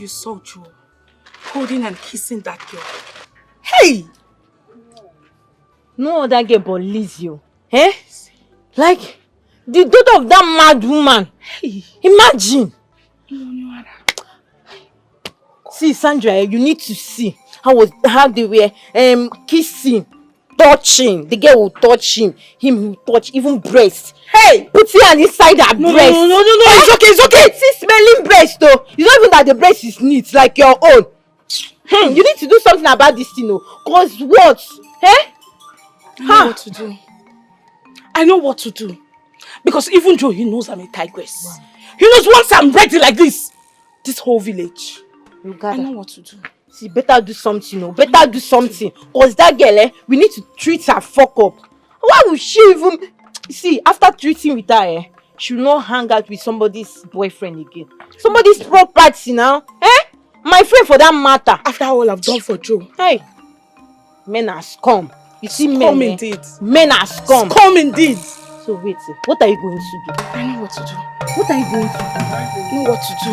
saw Joe holding and kissing that girl. Hey! No other girl but Lizzie. Eh? Like, the daughter of that mad woman. Hey! Imagine! See, Sandra, you need to see how they were kissing, touching. The girl will touch him will touch even breast. Hey! Put your hand inside her breast. No, it's okay. See, smelling breast though. It's not even that the breast is neat like your own. You need to do something about this thing, no? Cause what? Eh? I know what to do. I know what to do. Because even Joe, he knows I'm a tigress. Wow. He knows once I'm ready like this whole village. I know what to do. See, better do something, no? Better do something. Cause that girl, we need to treat her fuck up. Why would she even... See, after treating with her, she will not hang out with somebody's boyfriend again. Somebody's property now. Eh? My friend for that matter. After all I've done for Joe. Hey. Men are scum. You see men. Scum indeed. Men are scum. Scum indeed. So wait, what are you going to do? I know what to do. What are you going to do? I know what to do.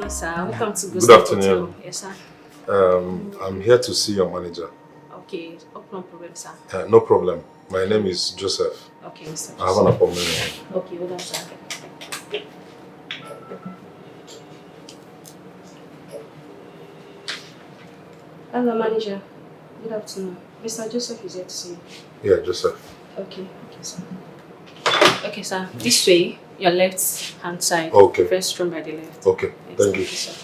Sir, welcome to Good afternoon. Yes, sir. I'm here to see your manager. Okay, no problem, sir. No problem. My name is Joseph. Okay, Mr. I have an appointment. Okay, hold on, sir. Hello, manager. Good afternoon. Mr. Joseph is here to see you. Yeah, Joseph. Okay, sir. Okay, sir. This way. Your left hand side. Okay. First room by the left. Okay. Thank you. Sir.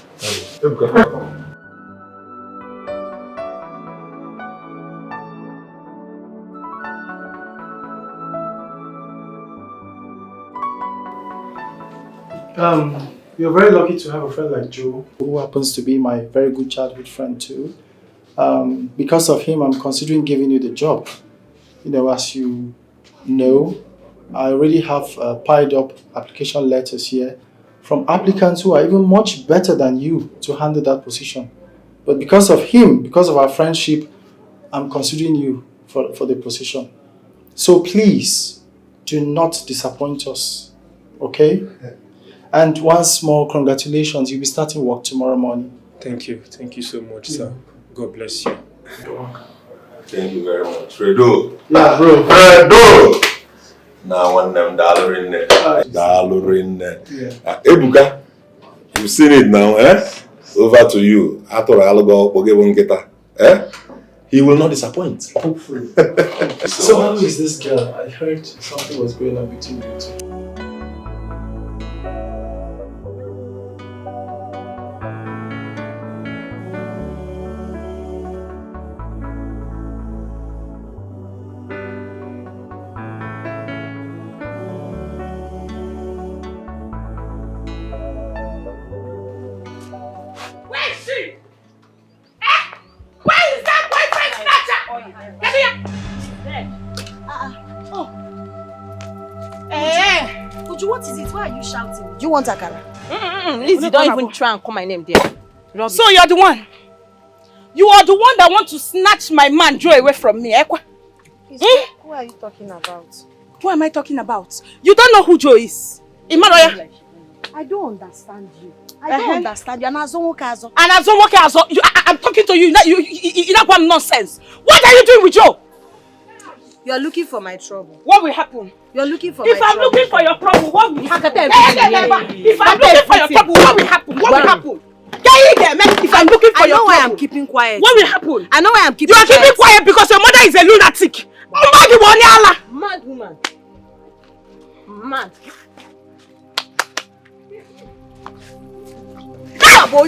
You're very lucky to have a friend like Joe, who happens to be my very good childhood friend too. Because of him, I'm considering giving you the job. You know, as you know, I already have piled up application letters here from applicants who are even much better than you to handle that position. But because of him, because of our friendship, I'm considering you for the position. So please, do not disappoint us, okay? And once more, congratulations. You'll be starting work tomorrow morning. Thank you. Thank you so much, sir. God bless you. Thank you very much. Fredo. Yeah, bro. Fredo! Now one them dollar in there. Yeah. Ebuka, you've seen it now, eh? Over to you. After I'll forgive one getter. Eh? He will not disappoint. Hopefully. So how is this girl? I heard something was going on between you two. What is it? Why are you shouting? Do you want akara? Lizzie, don't even try and call my name there. Rubbish. So you're the one? You are the one that wants to snatch my man Joe away from me, Who are you talking about? Who am I talking about? You don't know who Joe is. Imanoya. I don't understand you. I don't understand you. I'm talking to you. You not want nonsense. What are you doing with Joe? You're looking for my trouble. What will happen? You're looking for my trouble. If I'm looking for your trouble, what will happen? If I'm looking for your trouble, what will happen? What will happen? If I'm looking for your trouble, why I'm keeping quiet. What will happen? I know why I'm keeping quiet. You are keeping quiet because your mother is a lunatic. Mad woman. Mad. Are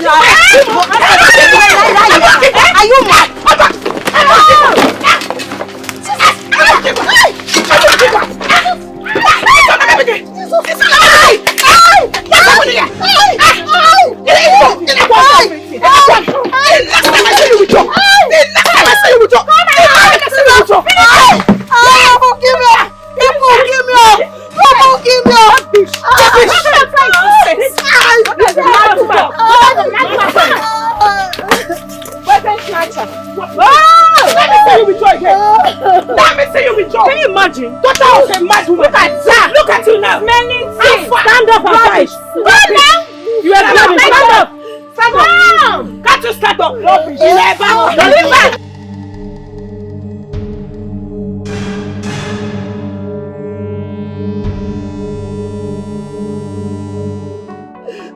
you mad? Let me see you with joy again. Let me see you with joy. Can you imagine? Daughter of a mad woman. Look at that. Look at you now. Smelling things. Stand up and fight. Stand up. You are blabbing. Stand up. Stand up. Can't you stand up? Rubbish.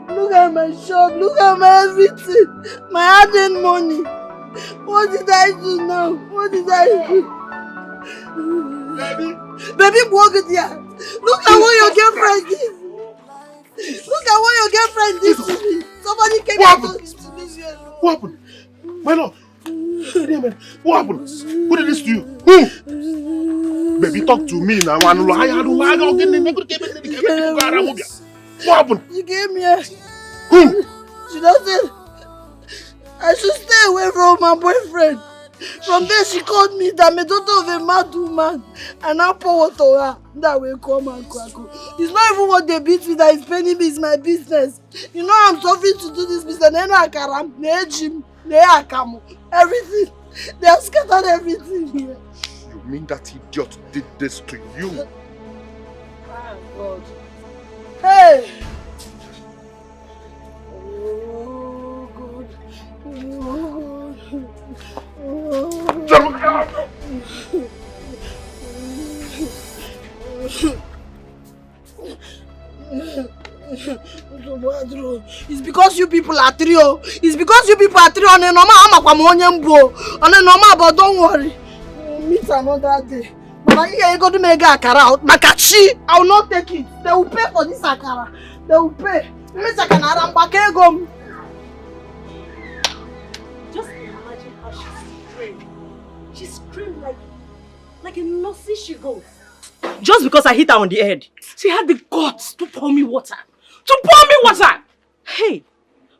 Look at my shop, look at my everything, my hard-earned money. What did I do now? What did I do? Baby, walk it here. Look at what your girlfriend did. Look at what your girlfriend did to me. Somebody came here to leave you alone. What happened? My love. What happened? Who did this to you? Who? Baby, talk to me now. What happened? She came here. Who? She doesn't. I should stay away from my boyfriend. From there, she called me that I'm a daughter of a mad woman. And I pour water on her. That will come and crack. It's not even what they beat me that is paying me, it's my business. You know I'm suffering to do this business. Everything. They have scattered everything here. You mean that idiot did this to you? Oh, God. Hey! Oh, God. It's because you people are trio. It's because you people are trio. On a normal, but don't worry. We'll meet another day. But I go to make akara out. Makachi, I will not take it. They will pay for this akara. They will pay. Just imagine how she screamed. She screamed like a Nazi she goes. Just because I hit her on the head. She had the guts to pour me water. To pour me water! Hey,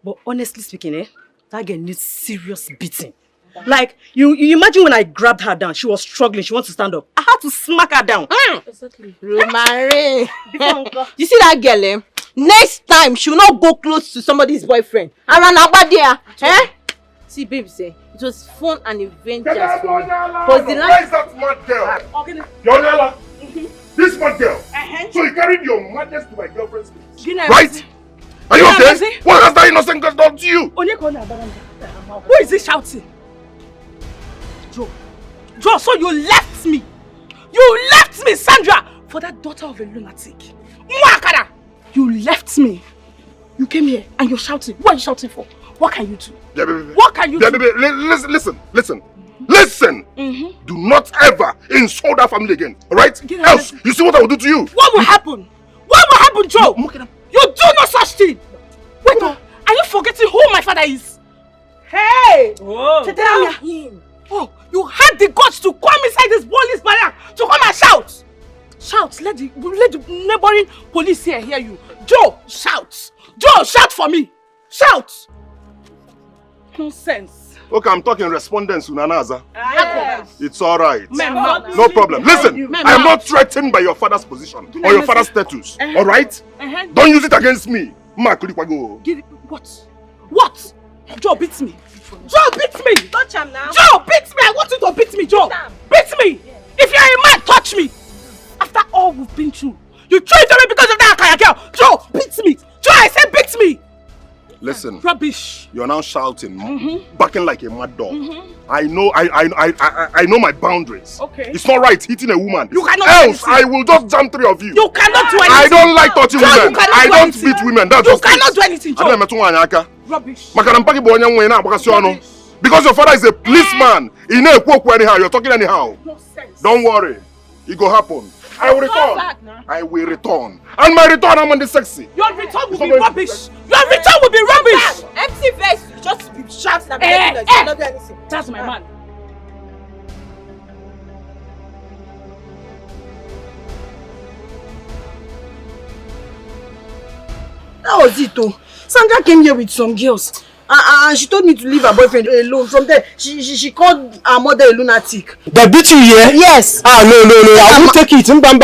but honestly speaking, that girl needs serious beating. Like, you imagine when I grabbed her down, she was struggling, she wants to stand up. I had to smack her down. Exactly. Romare. You see that girl, next time, she will not go close to somebody's boyfriend. Around about there. See, babe, it was fun and adventurous for me. Where is that mad girl? Yonela? This mad girl? So you carried your madness to my girlfriend's place, right? Are you okay? What has that innocent girl done to you? Who is he shouting? Joe, so you left me. You left me, Sandra, for that daughter of a lunatic. Mwakara! You left me. You came here and you're shouting. What are you shouting for? What can you do? Yeah, baby. What can you do? Baby, listen. Do not ever insult that family again, alright? Else, you see what I will do to you. What will happen? What will happen, Joe? You do no such thing. Wait, are you forgetting who my father is? Hey! Oh, You had the guts to come inside this police barrack to come and shout. Shout, let the neighboring police here hear you. Joe, shout. Joe, shout for me. Shout. Nonsense. Okay, I'm talking respondents, Unanaza. Yes. It's alright. No problem. Listen, I am not threatened by your father's position or your father's status. Alright? Don't use it against me. What? Joe beats me. Joe beats me. touch him now. Joe beats me. I want you to beat me, Joe. Beat me. If you're a man, touch me. After all we've been through, you tried to me because of that Akaya girl. Joe, beat me. Joe, I said beat me. Listen. Rubbish. You're now shouting, barking like a mad dog. I know my boundaries. Okay. It's not right hitting a woman. You cannot. Else, I will just jam 3 of you. You cannot do anything. I don't like touching Joe, women. I don't beat women. That's you just cannot do anything, Joe. Rubbish. Because your father is a policeman. You're talking anyhow. No sense. Don't worry. It will happen. I will return. I will return. And my return, I'm on the sexy. Your return will be rubbish. Your return will be rubbish. Empty face, just be shouting and not do anything. That's my man. That was it, though. Sandra came here with some girls. And she told me to leave her boyfriend alone. From there, she called her mother a lunatic. They beat you here? Yes. No. I will take it. Bam.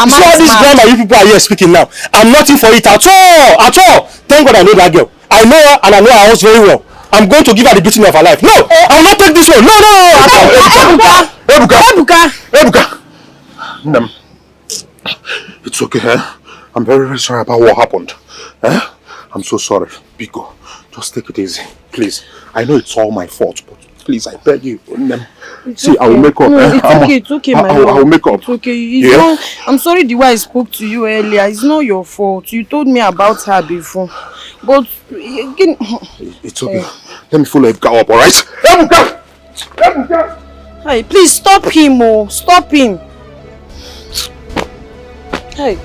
See all this grammar you people are here speaking now. I'm not in for it at all. Thank God I know that girl. I know her and I know her house very well. I'm going to give her the beating of her life. No, I will not take this one. No. Ebuka. Nam. It's okay, eh? I'm very, very sorry about what happened. Eh? I'm so sorry. Biko, just take it easy, please. I know it's all my fault, but please, I beg you. See, okay. I will make up. No, it's okay, my love. I will make up. It's okay. I'm sorry the way I spoke to you earlier. It's not your fault. You told me about her before. But again... It's okay. Let me follow Ebuka up, alright? Ebuka! Hey, please stop him, oh. Stop him. Hey.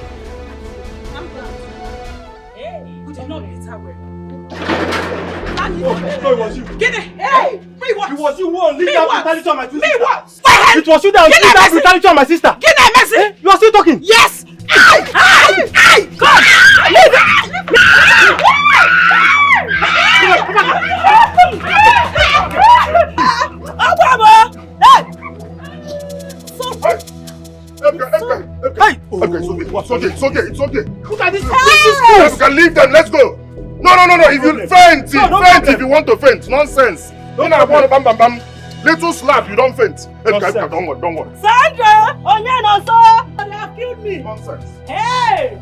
No, it was you. Get it! Hey! Me what? It was you who unleashed that brutality on my sister. Me what? What? It was you that unleashed that brutality on my sister. Get that message! You are still talking? Yes! Hey! God! Leave It's okay. Look at this. You can leave them. Let's go. No. If you faint, if you want to faint. Nonsense. Don't bam. Little slap, you don't faint. Don't worry. Sandra! Onye so! They have killed me. Nonsense. Hey!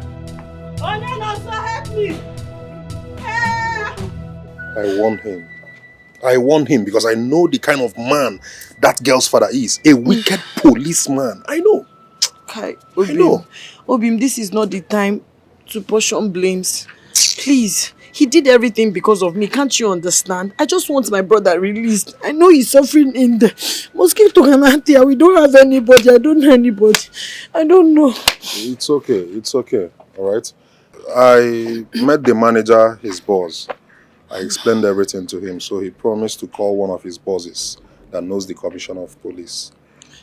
Onye so, help me. Hey! I warned him because I know the kind of man that girl's father is. A wicked policeman. I know. Kai, I know. Obim, this is not the time to portion blames. Please. He did everything because of me. Can't you understand? I just want my brother released. I know he's suffering in the mosquito Ganatia. We don't have anybody. I don't know anybody. I don't know. It's okay. All right. I met the manager, his boss. I explained everything to him. So he promised to call one of his bosses that knows the commissioner of police.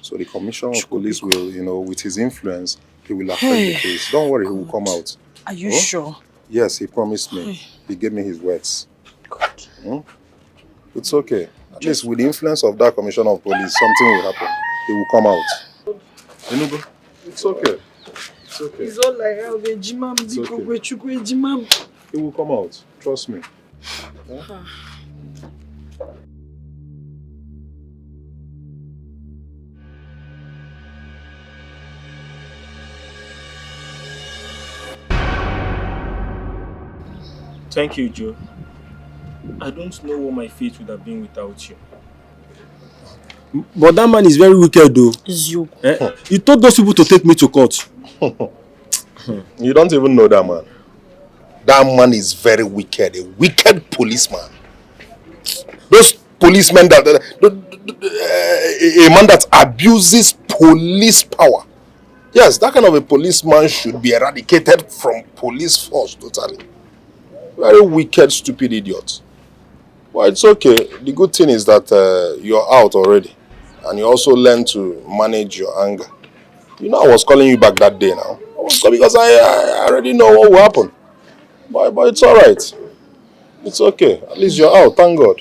So the commissioner of police will, with his influence, he will affect the case. Don't worry, he will come out. Are you sure? Yes, he promised me. He gave me his words. God. It's okay. At least with the influence of that commissioner of police, something will happen. He will come out. Enugu, it's okay. It's all like He will come out. Trust me. Yeah? Thank you, Joe. I don't know what my fate would have been without you. But that man is very wicked though. It's you. He told those people to take me to court. You don't even know that man. That man is very wicked. A wicked policeman. Those policemen a man that abuses police power. Yes, that kind of a policeman should be eradicated from police force totally. Very wicked, stupid idiot. Well, it's okay. The good thing is that you're out already. And you also learn to manage your anger. You know I was calling you back that day now. I was calling because I already know what will happen. But it's alright. It's okay. At least you're out, thank God.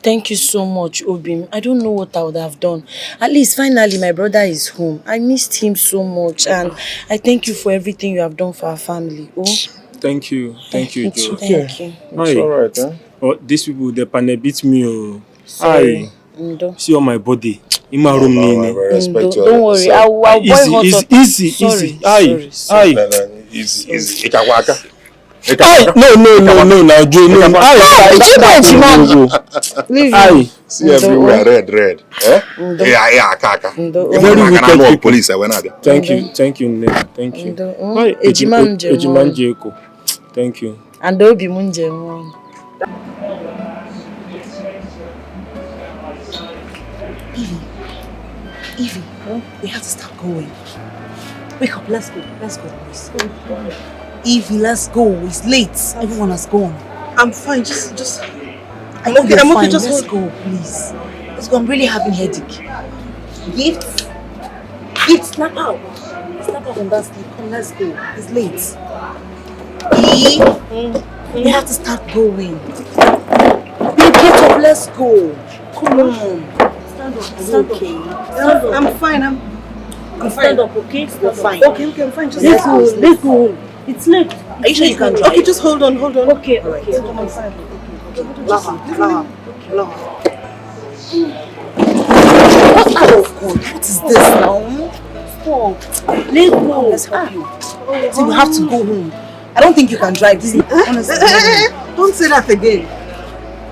Thank you so much, Obim. I don't know what I would have done. At least finally my brother is home. I missed him so much and I thank you for everything you have done for our family. Oh. Thank you, Joe. Thank you. It's alright, eh? Oh, these people, they panel beat me. Oh. Sorry. See on my body. In my room. Don't worry. I'll boil hot water. Easy. Sorry. Easy. No, now Joe, no. See everywhere, red. Eh? Very wicked police. Thank you. Ejimam. Thank you. And Obi Munje. Evie, we have to start going. Wake up, let's go, please. Evie, let's go. It's late. Everyone has gone. I'm fine. Just. I'm okay. Just let's go, please. Let's go. I'm really having headache. Gifts, snap out. Snap out from that sleep. Come, let's go. It's late. We have to start going. Get up. Let's go. Come on. Stand up. Okay. I'm fine. I'm fine. Stand up, okay? You're fine. Okay, I'm fine. Just let's go. It's late. Are you sure you can drive? Okay, just hold on. Okay. I'm fine. What is this now? Stop. Let's go. Let's help you. So you have to go home. I don't think you can drive this. Honestly. Don't say that again.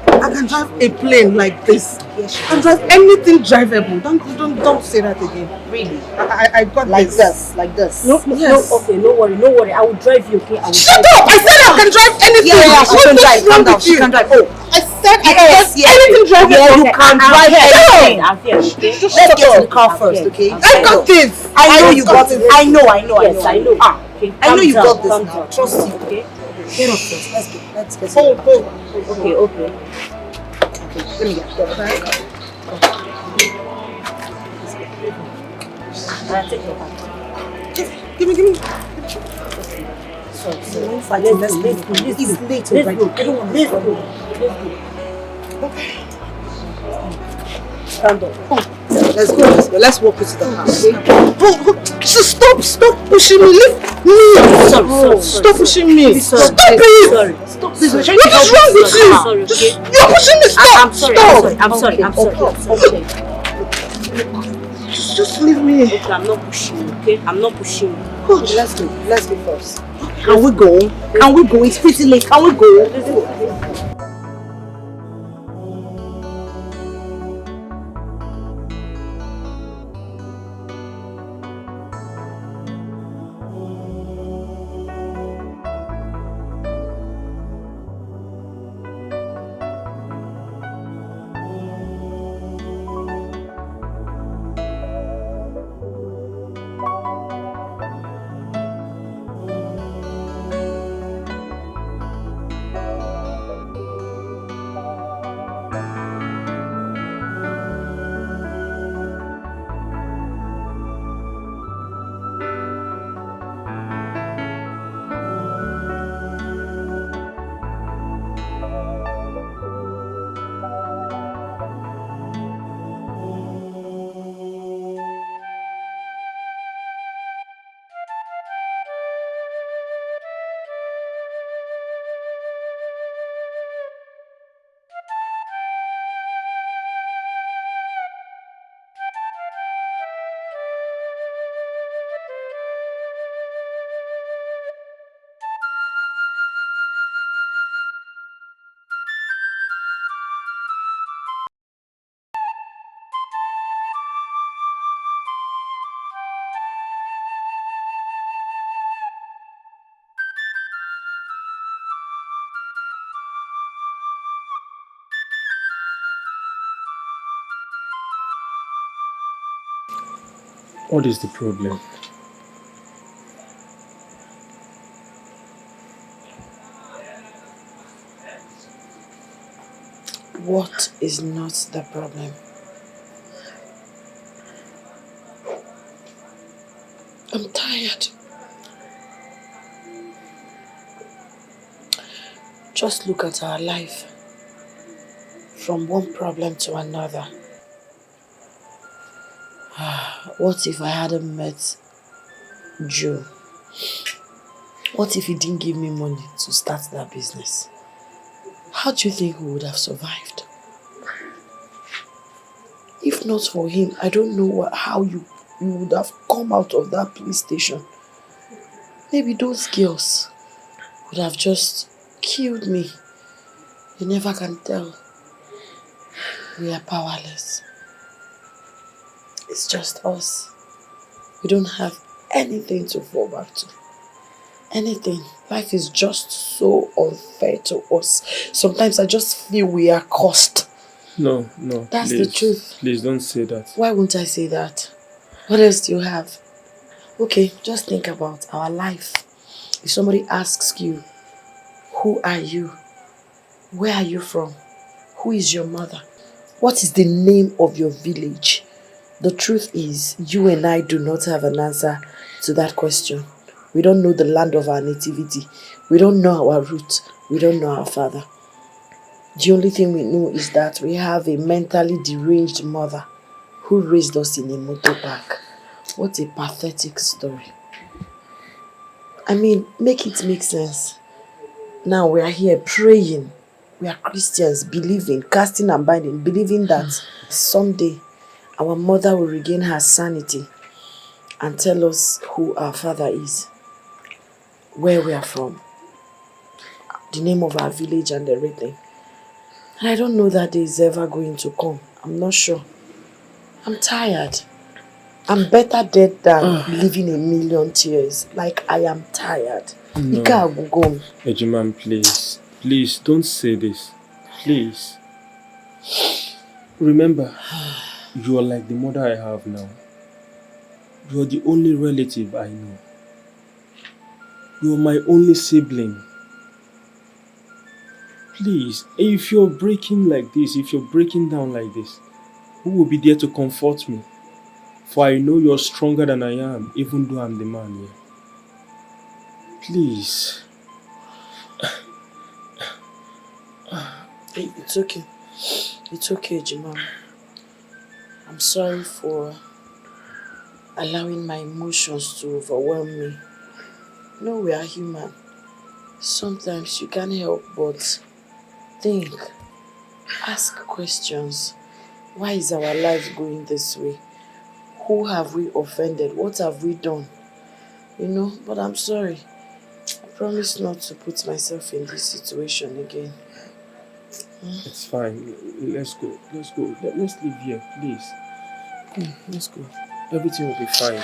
I can drive a plane like this. Yes, I can drive anything drivable. Don't say that again. Really? I got like this. Like this. No, yes. No, okay, no worry. I will drive you, okay? I will Shut up! I said I can drive anything. Yeah, she can drive. Calm down. She can drive. Oh, I said I can drive anything drivable. Yeah, you can drive anything. I'm here. Just Let's shut get to up. the car first, okay? I got this. I know you got it. I know. Yes, I know. Okay, I know you got this calm now. down. Trust you, okay? Get up first. Let's get. Okay. Let me get that. Take your bag. Give me. Sorry. Let's go. It's late already. I don't want to go. Okay. Stand up. Let's go. Let's walk into the house. Okay? Stop pushing me. Leave me. Sorry. Stop pushing me. Stop it. Sorry. Stop this. What is wrong with you? Sorry, okay? You're pushing me. Stop. I'm sorry. Okay. Just leave me. Okay, I'm not pushing you, okay? I'm not pushing you. Good. Let's go first. Can we go? It's pretty late. Can we go? What is the problem? What is not the problem? I'm tired. Just look at our life. From one problem to another. What if I hadn't met Joe? What if he didn't give me money to start that business? How do you think we would have survived? If not for him, I don't know how you would have come out of that police station. Maybe those girls would have just killed me. You never can tell. We are powerless. It's just us. We don't have anything to fall back to. Anything. Life is just so unfair to us. Sometimes I just feel we are cursed. No. That's please, the truth. Please don't say that. Why won't I say that? What else do you have? Okay, just think about our life. If somebody asks you, who are you? Where are you from? Who is your mother? What is the name of your village? The truth is, you and I do not have an answer to that question. We don't know the land of our nativity. We don't know our roots. We don't know our father. The only thing we know is that we have a mentally deranged mother who raised us in a motor park. What a pathetic story. I mean, make it make sense. Now we are here praying We are Christians, believing, casting and binding, believing that someday our mother will regain her sanity and tell us who our father is, where we are from, the name of our village and everything. And I don't know that day is ever going to come. I'm not sure. I'm tired. I'm better dead than living a million tears. Like, I am tired. No. Ejiman, please. Please, don't say this. Please. Remember, you are like the mother I have now. You are the only relative I know. You are my only sibling. Please, if you're breaking like this, if you're breaking down like this, who will be there to comfort me? For I know you're stronger than I am, even though I'm the man here. Please. It's okay. It's okay, Jimam. I'm sorry for allowing my emotions to overwhelm me. No, we are human. Sometimes you can't help but think, ask questions. Why is our life going this way? Who have we offended? What have we done? You know, but I'm sorry. I promise not to put myself in this situation again. It's fine. Let's go. Let's go. Let's leave here, please. Let's go. Everything will be fine.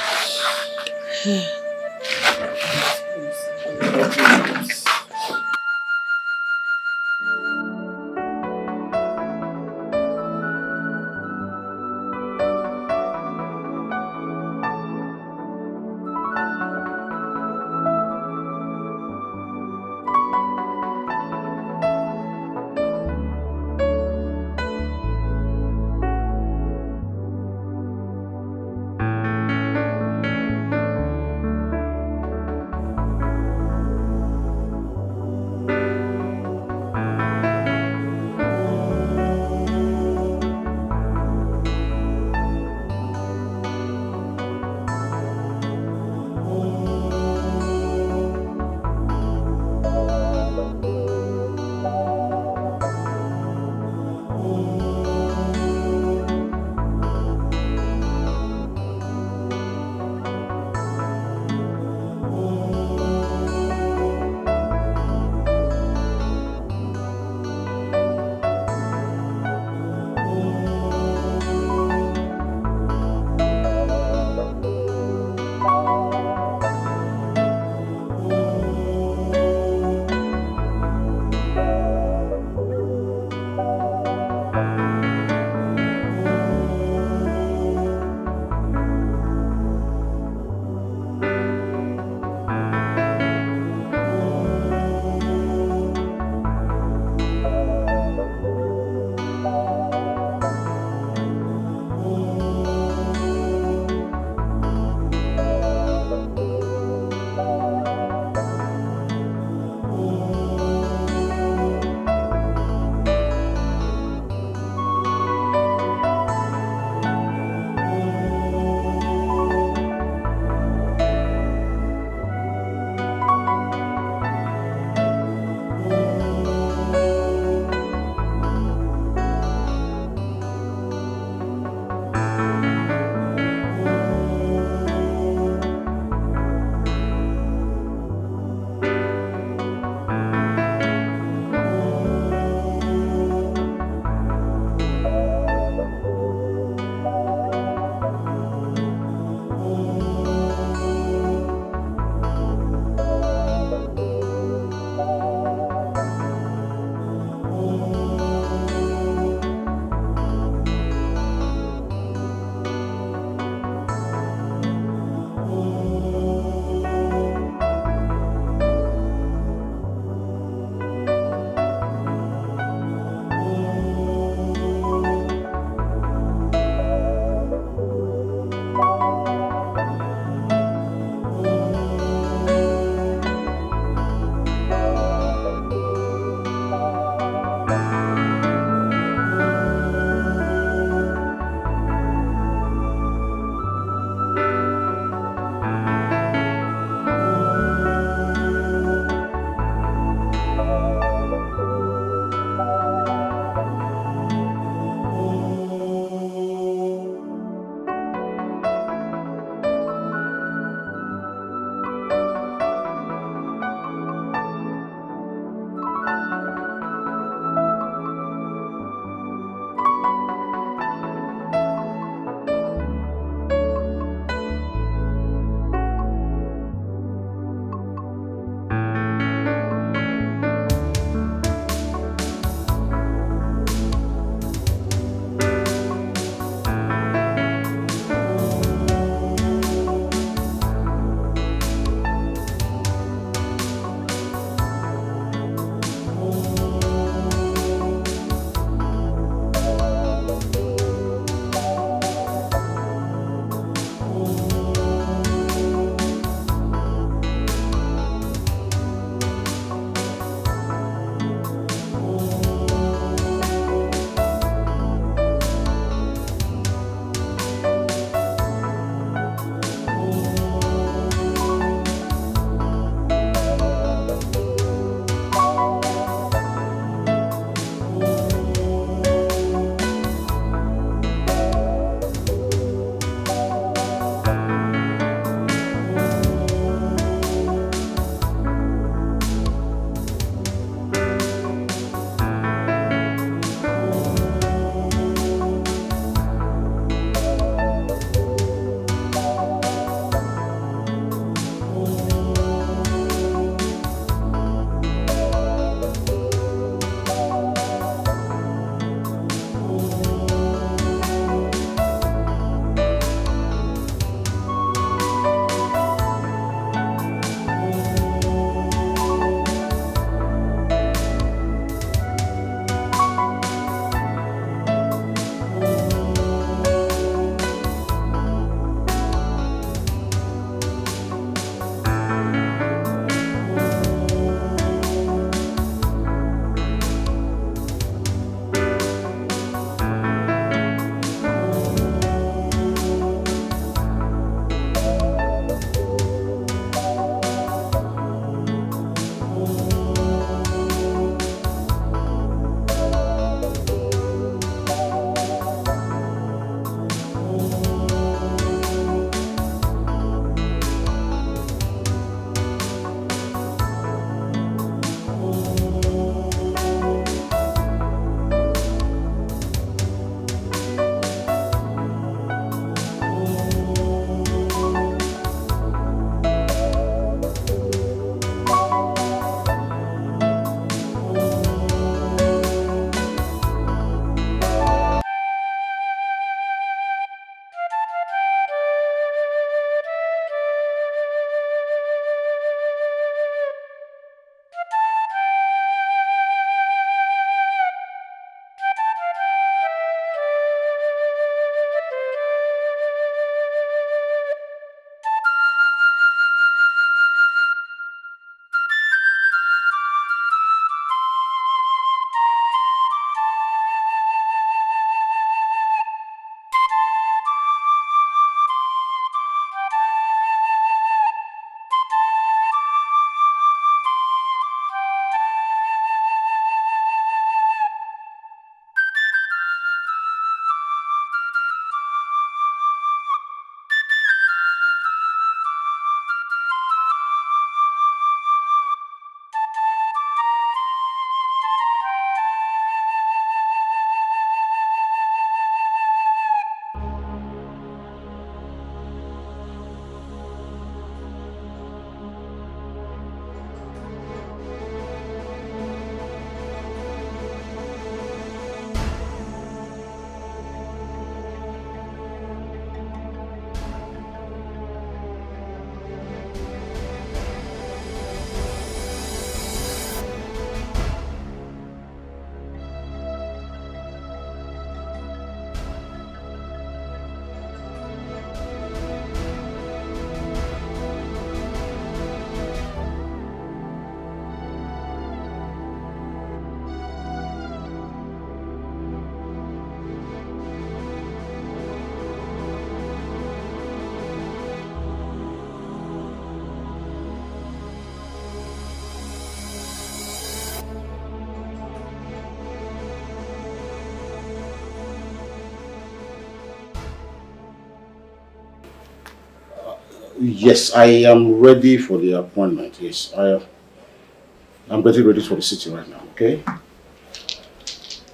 Yes, I am ready for the appointment. Yes, I'm getting ready for the city right now, okay?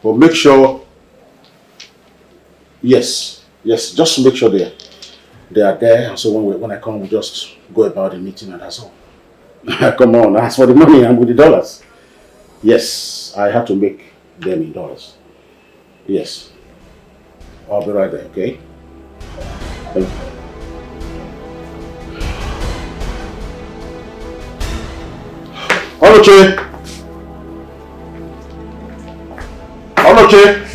But make sure, yes, just make sure they are there. So when I come, we just go about the meeting and that's all. Come on, as for the money, I'm with the dollars. Yes, I have to make them in dollars. Yes, I'll be right there, okay? Thank you. Oloche! Oloche!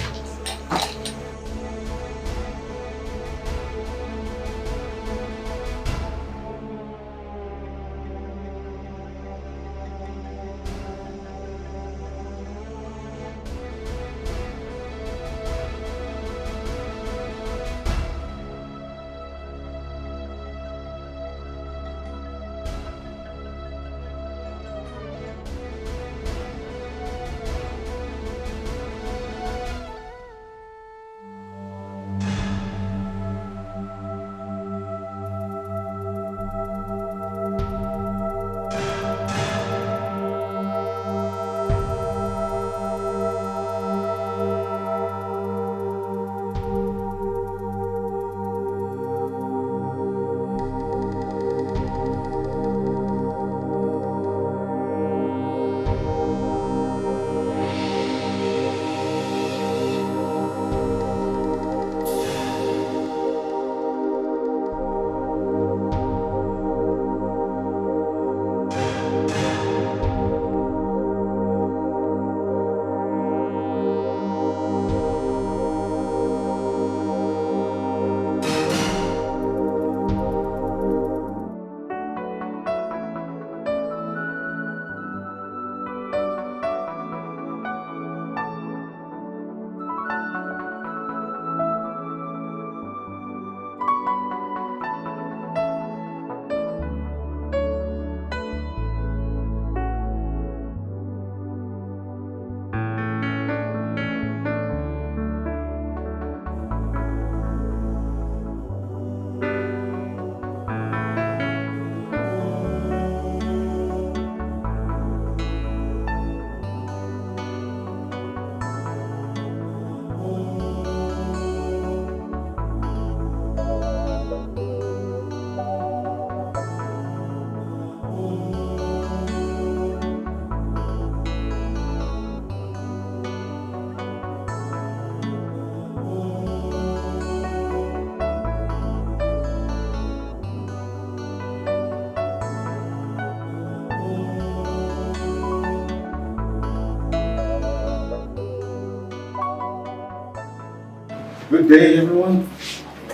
Good day, everyone.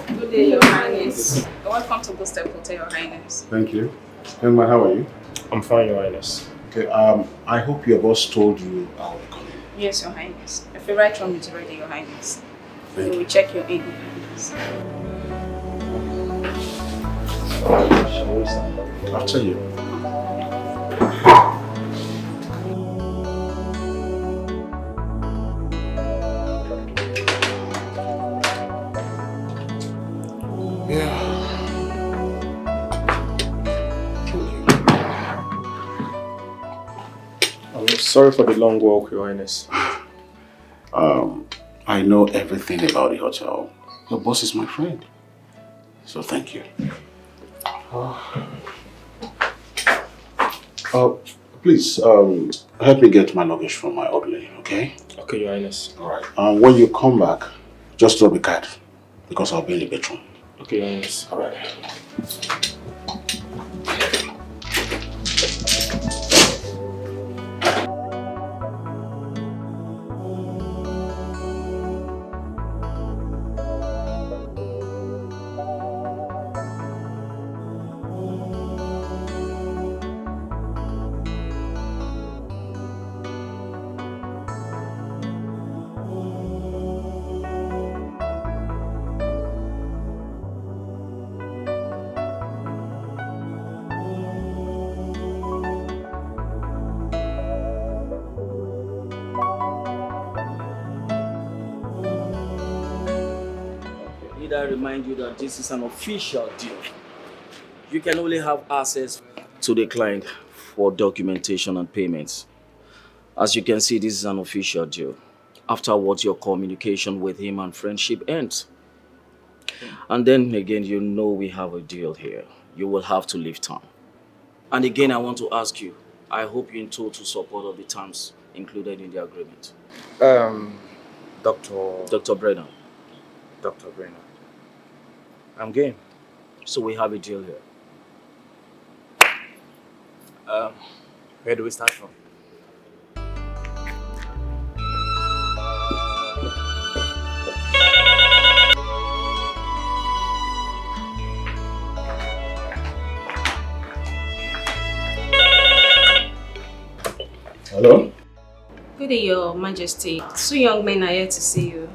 Good day, Your Highness. Welcome to Booster Hotel, Your Highness. Thank you. Young man, how are you? I'm fine, Your Highness. Okay, I hope your boss told you I'll be coming. Yes, Your Highness. Your favorite room is ready, Your Highness. Thank We will check your in, Your Highness. After you. I'm sorry for the long walk, Your Highness. I know everything about the hotel. Your boss is my friend. So thank you. Please, help me get my luggage from my orderly, okay? Okay, Your Highness. Alright. When you come back, just drop the card because I'll be in the bedroom. Okay, Your Highness. Alright. Remind you that this is an official deal. You can only have access to the client for documentation and payments. As you can see, this is an official deal. Afterwards, your communication with him and friendship ends. And then again, you know we have a deal here. You will have to leave town. And again, I want to ask you, I hope you're in total support of the terms included in the agreement. Dr. Brennan. Dr. Brennan. I'm game. So we have a deal here. Where do we start from? Hello? Good day, Your Majesty. Two young men are here to see you.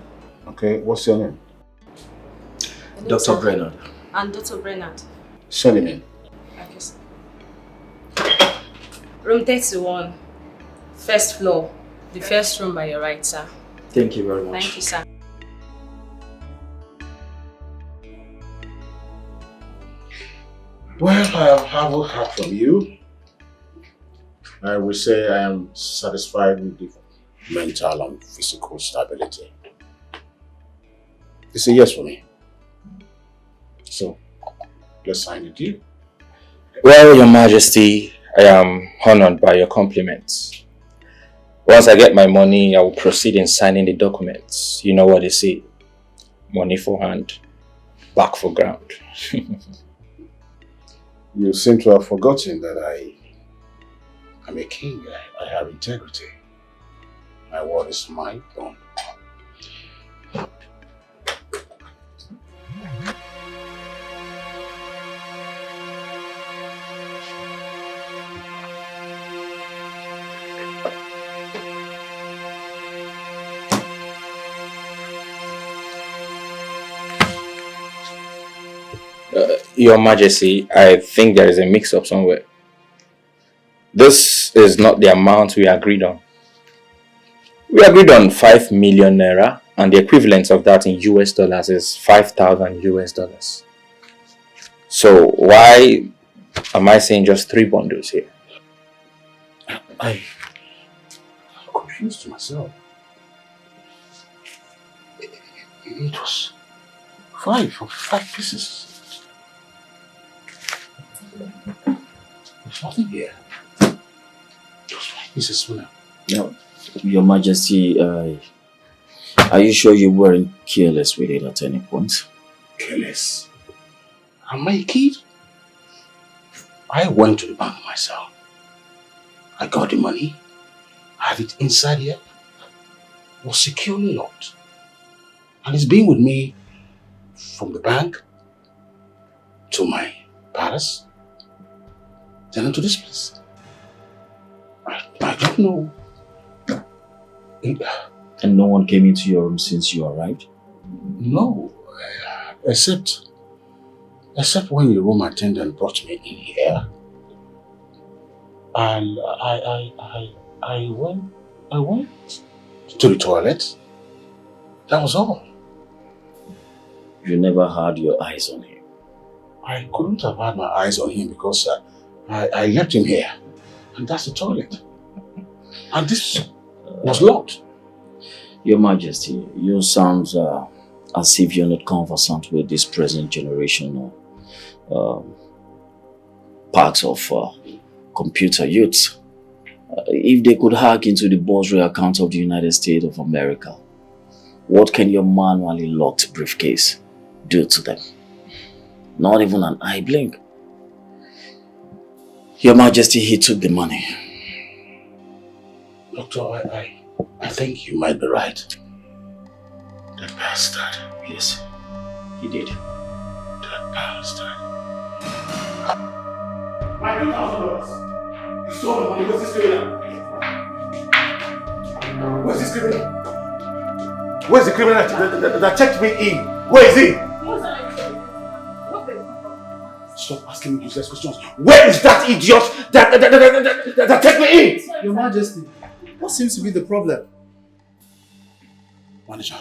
Okay, what's your name? Dr. Brennan. And Dr. Brennan. Send him in. Okay, sir. Room 31. First floor. The first room by your right, sir. Thank you very much. Thank you, sir. Well, I haven't heard from you. I will say I am satisfied with the mental and physical stability. It's a yes for me. So, let's sign the deal. Well, Your Majesty, I am honored by your compliments. Once I get my money, I will proceed in signing the documents. You know what they say. Money for hand, back for ground. You seem to have forgotten that I'm a king. I have integrity. My word is my bond. Your Majesty, I think there is a mix-up somewhere. This is not the amount we agreed on. We agreed on 5 million naira, and the equivalent of that in US dollars is 5,000 US dollars. So why am I saying just 3 bundles here? I'm confused myself. It was 5 pieces. There's nothing here. Just 5 pieces now. No, Your Majesty, are you sure you weren't careless with it at any point? Careless? Am I a kid? I went to the bank myself. I got the money. I have it inside here. It was securely locked. And it's been with me from the bank to my palace, then into this place. I don't know. And no one came into your room since you arrived? No, except when the room attendant brought me in here. And I went to the toilet. That was all. You never had your eyes on him? I couldn't have had my eyes on him because I left him here. And that's the toilet. And this was locked. Your Majesty, you sound as if you're not conversant with this present generation parts of computer youths. If they could hack into the bursary account of the United States of America, what can your manually locked briefcase do to them? Not even an eye blink. Your Majesty, he took the money. Doctor, I think you might be right. That bastard. Yes, he did. That bastard. My $2,000. You stole the money. Where's this criminal? Where's this criminal? Where's the criminal that checked me in? Where is he? Stop asking me useless questions. Where is that idiot that checked me in? Your Majesty, what seems to be the problem? Manager,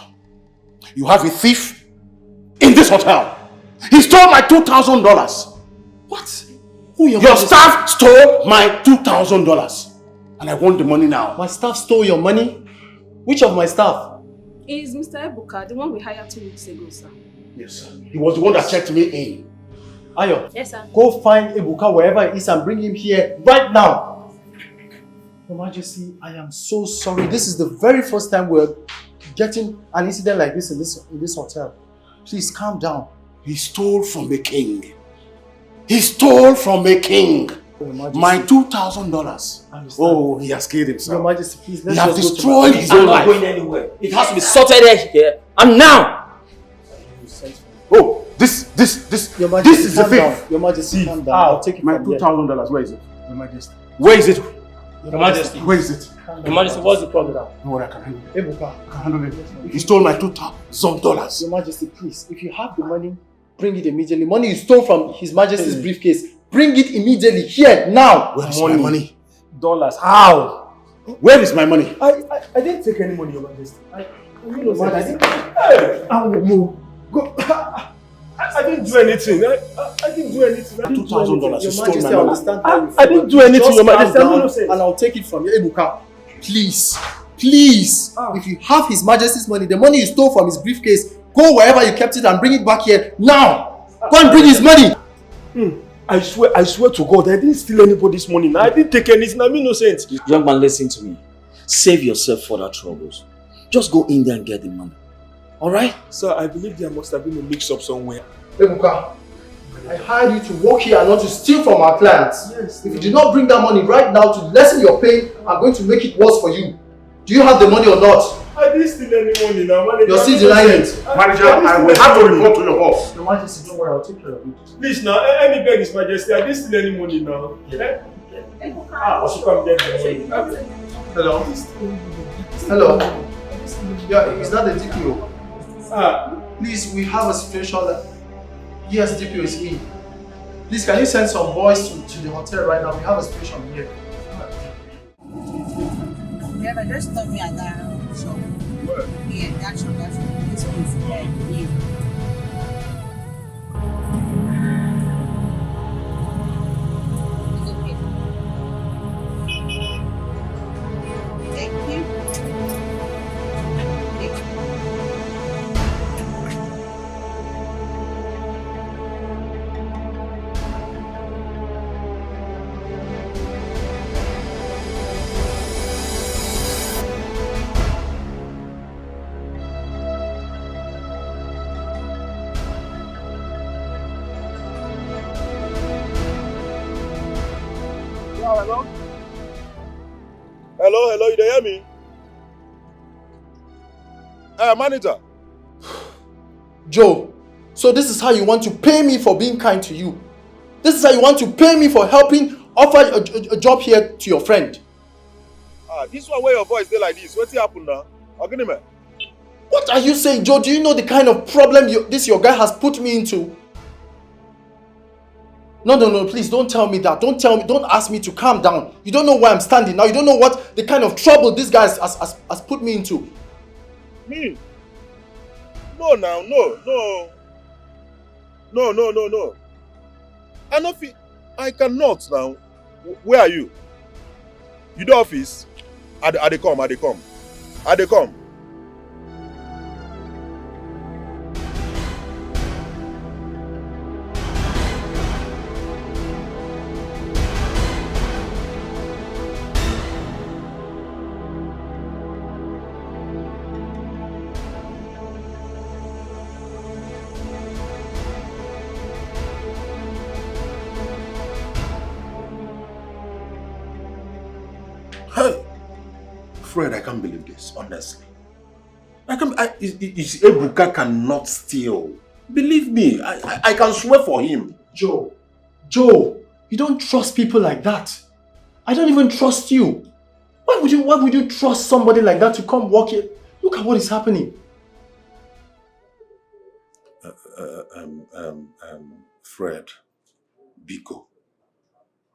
you have a thief in this hotel. He stole my $2,000. What? Your staff stole my $2,000 and I want the money now. My staff stole your money? Which of my staff? Is Mr. Ebuka, the one we hired 2 weeks ago, sir. Yes, sir. He was the one that checked me in. Ayo, yes, sir. Go find Ebuka wherever he is and bring him here right now. Your Majesty, I am so sorry. This is the very first time we're getting an incident like this in this hotel. Please calm down. He stole from a king. He stole from a king. My $2,000. Oh, he has killed himself. Your Majesty, please, he has destroyed his own life. I'm not going anywhere. It has to be sorted here and now. Oh, this Your Majesty, is the thing. Your Majesty, calm down. I'll take it my from here. $2,000. Where is it? Your Majesty. Where is it? Your Majesty. Where is it? Your Majesty, what's the problem? No, I can handle it. Ebuka. I can handle it. He stole my $2,000. Your Majesty, please, if you have the money, bring it immediately. Money you stole from His Majesty's briefcase. Bring it immediately, here, now. Where's my money? Dollars. How? Where is my money? I didn't take any money, Your Majesty. I didn't do anything. I didn't do anything. $2,000. Your Majesty, I understand how you feel. I didn't do anything, Your Majesty. I'm Down, innocent. and I'll take it from you, Ebuka. Please, please, if you have His Majesty's money, the money you stole from his briefcase, go wherever you kept it and bring it back here now. Go and bring his money. I swear to God, I didn't steal anybody's money. I didn't take anything. I'm innocent. Young man, listen to me. Save yourself further troubles. Just go in there and get the money. Alright? Sir, I believe there must have been a mix-up somewhere. Ebuka, I hired you to work here and not to steal from our clients. Yes. If you do not bring that money right now to lessen your pain, I'm going to make it worse for you. Do you have the money or not? I didn't steal any money now, manager. You're still denying it. Manager, I will have to report to your boss. Your Majesty, don't worry, I'll take care of it. Please now, let me beg His Majesty. I didn't steal any money now. I should come get the money. Hello? Hello? Yeah, is that the DPO? Please, we have a situation that... Yes, DPO is me. Please, can you send some boys to the hotel right now? We have a situation here. Yeah, but just tell me at that shop. Yeah, that shop. This one is yeah. Thank you. Hello? Hello, you hear me? Manager. Joe, so this is how you want to pay me for being kind to you? This is how you want to pay me for helping offer a job here to your friend? This one where your voice dey like this, what's happened now? Man. What are you saying, Joe? Do you know the kind of problem your guy has put me into? No, please don't tell me that. Don't ask me to calm down. You don't know where I'm standing now. You don't know what the kind of trouble this guy has put me into. Me? No. I cannot now. Where are you? You the office? I dey come. Fred, I can't believe this, honestly. Ebuka cannot steal. Believe me, I can swear for him. Joe, you don't trust people like that. I don't even trust you. Why would you trust somebody like that to come work here? Look at what is happening. Fred, Biko,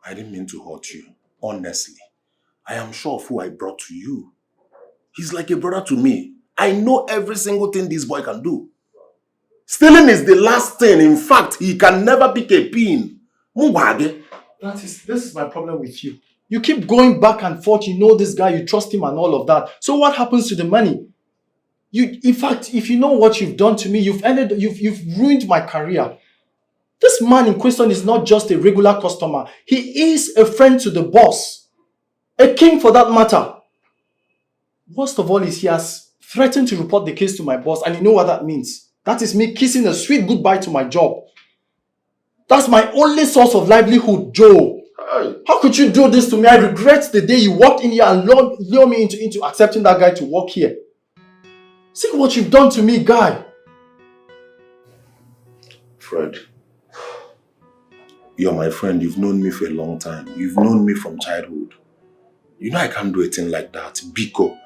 I didn't mean to hurt you, honestly. I am sure of who I brought to you. He's like a brother to me. I know every single thing this boy can do. Stealing is the last thing. In fact, he can never pick a pin. This is my problem with you. You keep going back and forth. You know this guy, you trust him and all of that. So what happens to the money? In fact, if you know what you've done to me, you've ruined my career. This man in question is not just a regular customer. He is a friend to the boss. A king for that matter. Worst of all is he has threatened to report the case to my boss, and you know what that means. That is me kissing a sweet goodbye to my job. That's my only source of livelihood, Joe. How could you do this to me? I regret the day you walked in here and lure me into accepting that guy to work here. See what you've done to me, guy. Fred, you're my friend. You've known me for a long time. You've known me from childhood. You know I can't do a thing like that. Biko.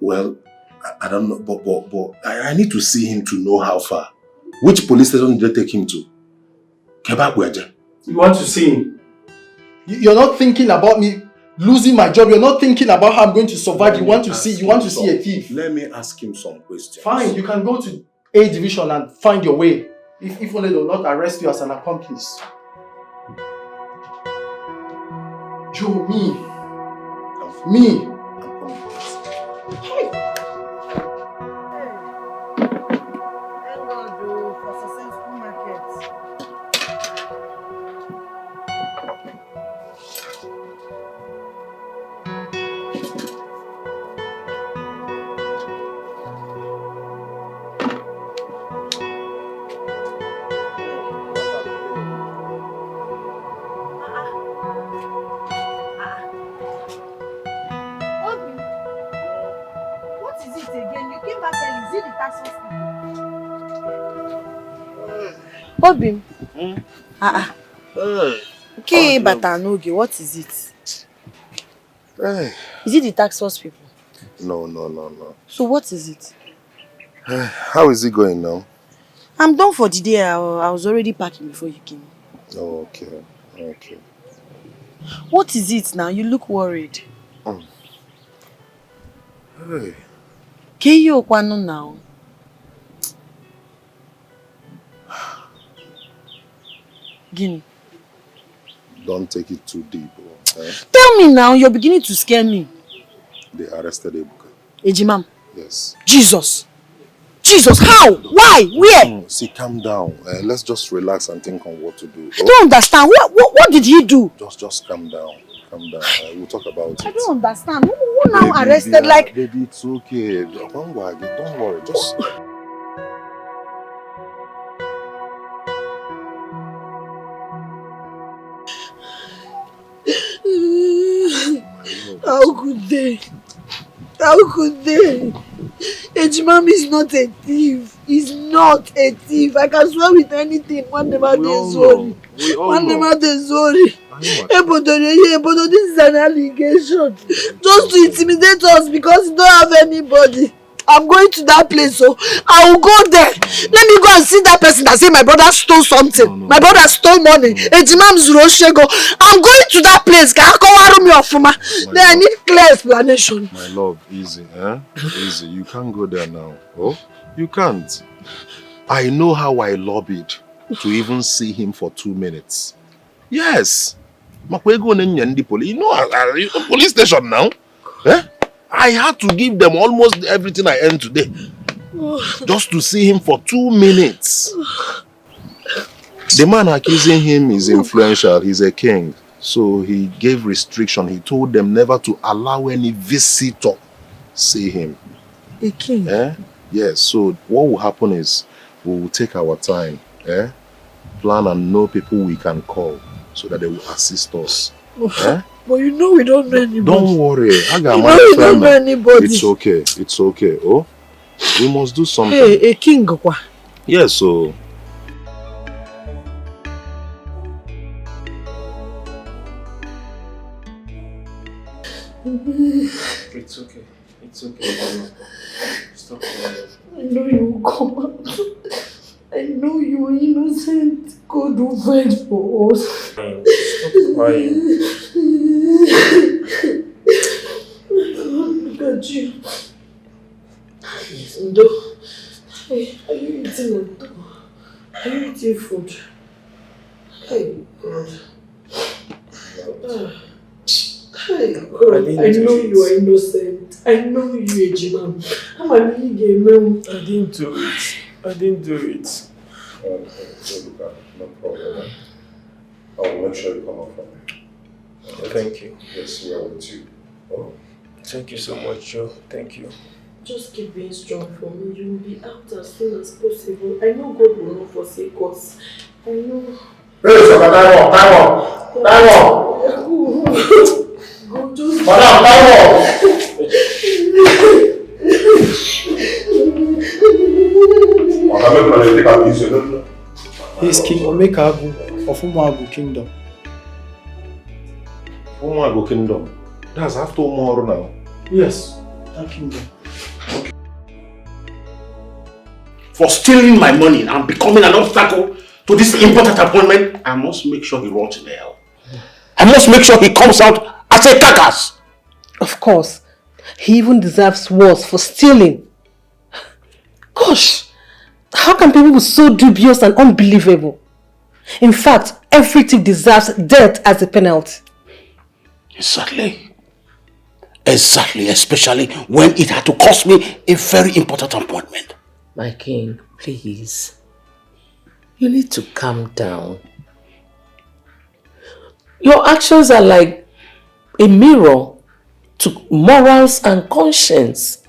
Well, I don't know, but I need to see him to know how far. Which police station did they take him to? You want to see him? You're not thinking about me losing my job. You're not thinking about how I'm going to survive. You want to see a thief. Let me ask him some questions. Fine, you can go to A division and find your way. If only they'll not arrest you as an accomplice. Joe, me. Obim. Okay, but Anoge, what is it? Hey. Is it the tax force people? No. So what is it? How is it going now? I'm done for the day. I was already packing before you came. Oh, okay. What is it now? You look worried. Hey. Keyo Kwano now. Guinea. Don't take it too deep. Okay? Tell me now, you're beginning to scare me. They arrested Ebuka. Ejimam? Yes. Jesus, how? Why? Where? See, calm down. Let's just relax and think on what to do. I don't understand. What did he do? Just calm down. We'll talk about it. I don't understand. Who now arrested? Baby, it's okay. Don't worry. Just... How could they? Ejimam is not a thief. He's not a thief. I can swear with anything. One never dey sorry. Ebodo, this is an allegation. Just to intimidate us because you don't have anybody. I'm going to that place, so I will go there. Let me go and see that person that say my brother stole something. No. My brother stole money. Ejimam's Roshego. I'm going to that place. Then I need clear explanation. My love, easy, Easy. You can't go there now. Oh, you can't. I know how I lobbied to even see him for 2 minutes. Yes. You know, police station now. I had to give them almost everything I earned today. Just to see him for 2 minutes. The man accusing him is influential. He's a king. So he gave restriction. He told them never to allow any visitor see him. A king? Yes. So what will happen is we will take our time. Plan and know people we can call so that they will assist us. But you know we don't know anybody. Don't worry. We don't know anybody. It's okay. Oh, we must do something. Hey, a king. Yes, so... It's okay. Stop crying. I know you will come out. I know you are innocent. God will fight for us. Stop crying. Look at you. Ndo, are you eating Ndo? Are you eating food? Hey, God. Hey, God. I know you are innocent. I know you, Ejimam. I didn't do it. I didn't do it. No problem. I will make sure you come up from me. Thank you. Yes, we are with you. Oh. Thank you so much, Joe. Thank you. Just keep being strong for me. You will be out as soon as possible. I know God will not forsake us. I know. Hey, Saka, time up. God, just... Madam, time up. He's King Omekagu of Umuagu Kingdom. Umuagu Kingdom? That's after Umuaru now? Yes, that kingdom. For stealing my money and becoming an obstacle to this important appointment, I must make sure he rots in hell. I must make sure he comes out as a carcass. Of course. He even deserves worse for stealing. Gosh, how can people be so dubious and unbelievable? In fact, everything deserves death as a penalty. Exactly. Exactly, especially when it had to cost me a very important appointment. My king, please. You need to calm down. Your actions are like a mirror to morals and conscience.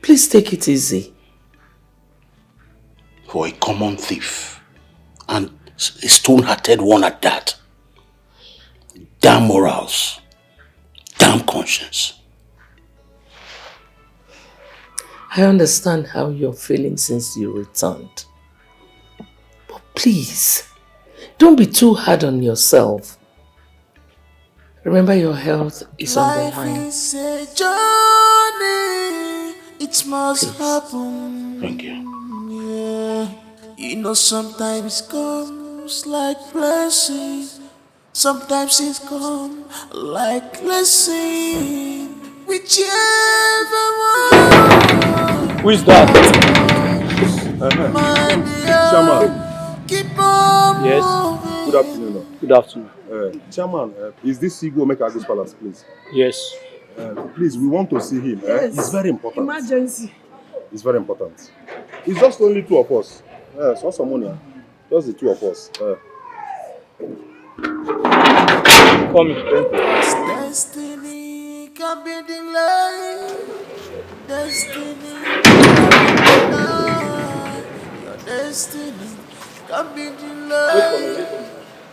Please take it easy. For a common thief, and a stone-hearted one at that. Damn morals. Damn conscience. I understand how you're feeling since you returned. But please, don't be too hard on yourself. Remember, your health is on the line. Life is a journey. It must happen. Thank you. Yeah. You know, sometimes it comes like blessing. Sometimes it comes like blessing. Whichever one. Who is that? Chairman. Keep on. Yes. Good afternoon. Good afternoon. Chairman, is this Igbo Omekagu's palace, please? Yes. Please, we want to see him. Yes. It's very important. Emergency. It's very important. It's just only two of us. So some money. Just the two of us. Call me. Thank you. Destiny can be delayed. Destiny your destiny can be delayed.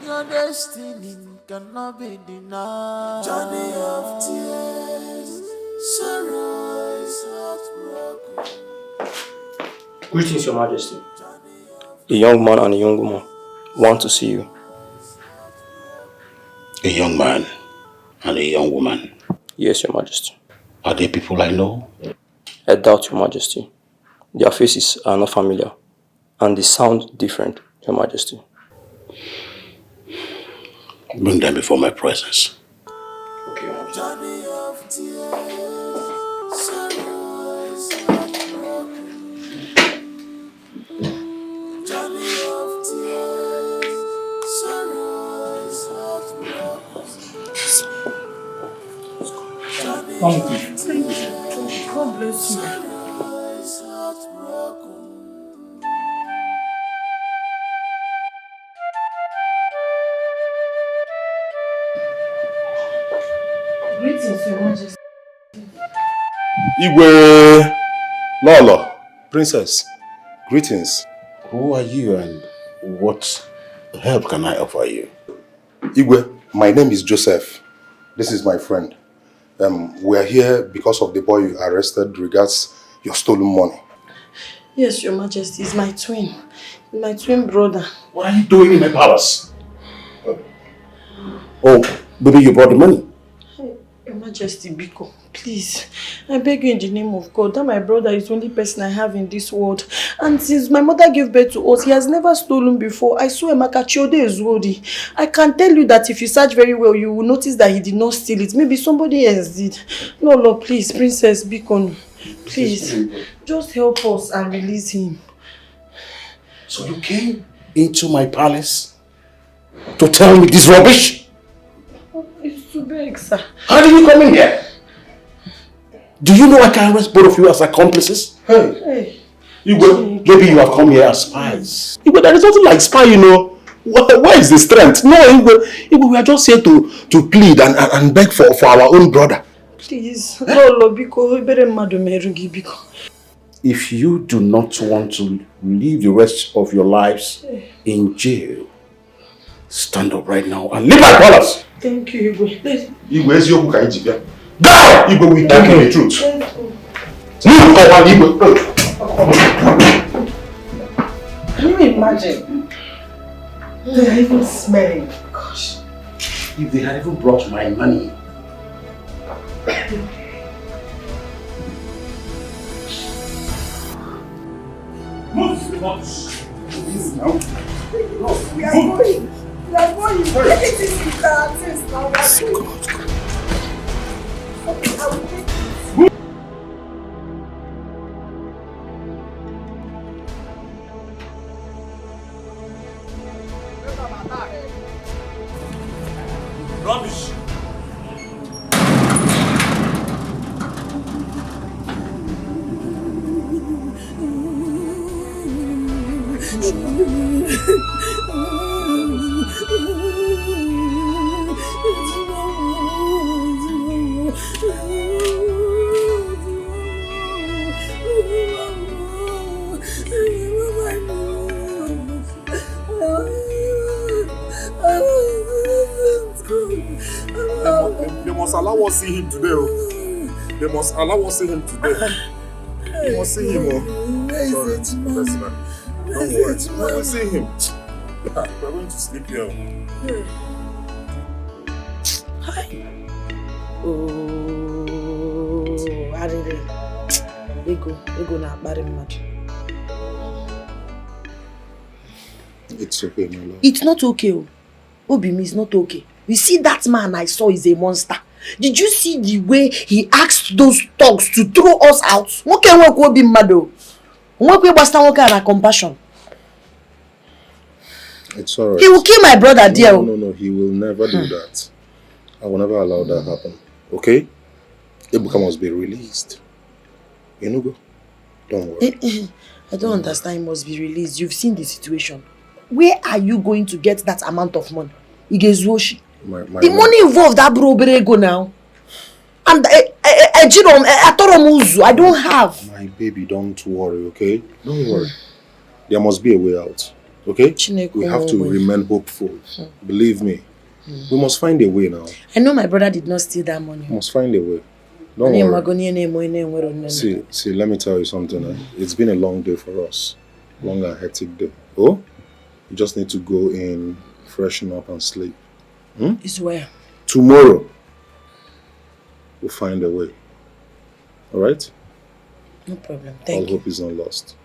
Your destiny cannot be denied. Journey of tears, sorrows, heartbroken. Greetings, Your Majesty. A young man and a young woman want to see you. A young man and a young woman. Yes, Your Majesty. Are they people I know? I doubt, Your Majesty. Their faces are not familiar, and they sound different, Your Majesty. Bring them before my presence. Okay, Your Majesty. Journey of tears, sorrows, heartbroken. Journey of tears, sorrows, heartbroken. Thank you. God bless you. Sorrows, heartbroken. Greetings, Your Majesty. Igwe Lolo, Princess, greetings. Who are you and what help can I offer you? Igwe, my name is Joseph. This is my friend. We are here because of the boy you arrested regards your stolen money. Yes, Your Majesty, he's my twin. My twin brother. What are you doing in my palace? Oh, baby, you brought the money. Your Majesty, Biko, please, I beg you in the name of God, that my brother is the only person I have in this world. And since my mother gave birth to us, he has never stolen before. I swear, Makachiode is worthy. I can tell you that if you search very well, you will notice that he did not steal it. Maybe somebody else did. Lolo, please, Princess Biko, please, just help us and release him. So you came into my palace to tell me this rubbish? It's too big, sir. How did you come in here? Do you know I can arrest both of you as accomplices? Hey. Igwe, maybe you have come here as spies. Igwe, there is nothing like spy, you know. Where is the strength? No, Igwe, we are just here to plead and beg for our own brother. Please, no, biko, biko. If you do not want to live the rest of your lives in jail, stand up right now and leave my palace. Thank you, Igwe. Igwe, is your book? Die! Igwe, we tell you the truth. Move, Igwe. Can you imagine? They are even smelling. Gosh. If they had even brought my money. Move! We are going. We are going. Take it easy with our things now. We are going. Okay, I will take it. Rubbish! They must allow us see him today. They must allow us see him today. They must see him. Sorry, President. Don't worry. We will see him. We're going to sleep here. Hi. Oh, I did it. Ego na bari mad. It's okay, my love. It's not okay. Obimi is not okay. You see that man I saw is a monster. Did you see the way he asked those thugs to throw us out? Compassion. It's alright. He will kill my brother, dear. No, he will never do that. I will never allow that happen. Okay? Ebuka must be released. You know, go. Don't worry. I don't understand. He must be released. You've seen the situation. Where are you going to get that amount of money? Igezuoshi. The money involved that bro go now. And I don't have. My baby, don't worry, okay? Don't worry. There must be a way out. Okay? We have to remain hopeful. Believe me. We must find a way now. I know my brother did not steal that money. We must find a way. Don't worry. See, let me tell you something. It's been a long day for us. Long and hectic day. Oh? You just need to go in, freshen up and sleep. It's where? Tomorrow, we'll find a way. Alright? No problem. Thank you. All hope is not lost.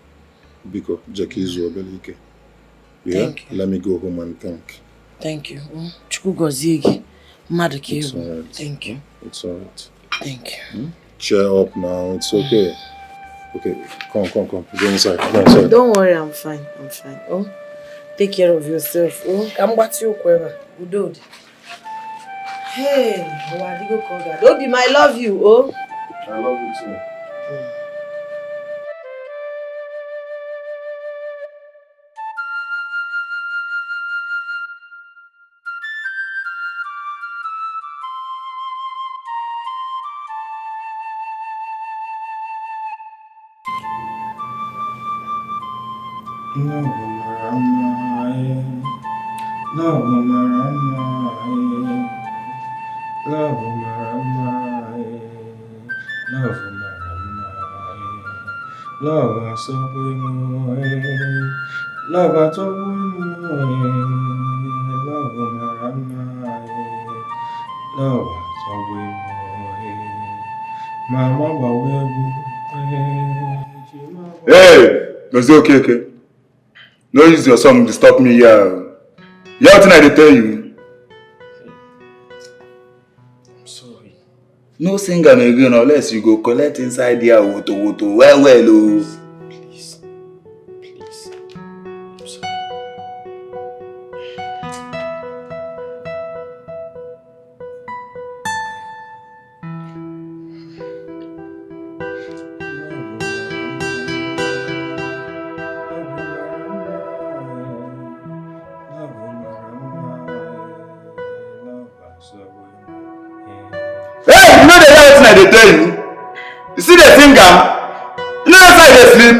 Biko, Jackie Zuobelike. Yeah? Thank you. Let me go home and thank. Thank you. It's alright. Thank you. It's alright. Thank you. Cheer up now. It's okay. Okay, come. Go inside. Go inside. Don't worry, I'm fine. Oh, take care of yourself. Oh, come back to your quiver. Good. Hey, Obi, I love you. Oh, I love you too. Hey! Was it okay? No use your song to stop me here. You have nothing I tell you. I'm sorry. No sing am again unless you go collect inside there woto well oh. Please. I'm sorry. I dey tell you. You see the finger? You know that's how they sleep.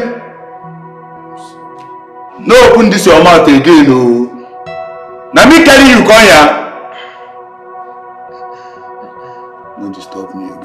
No open this your mouth again, oh. Now me carry you come here. No disturb me again.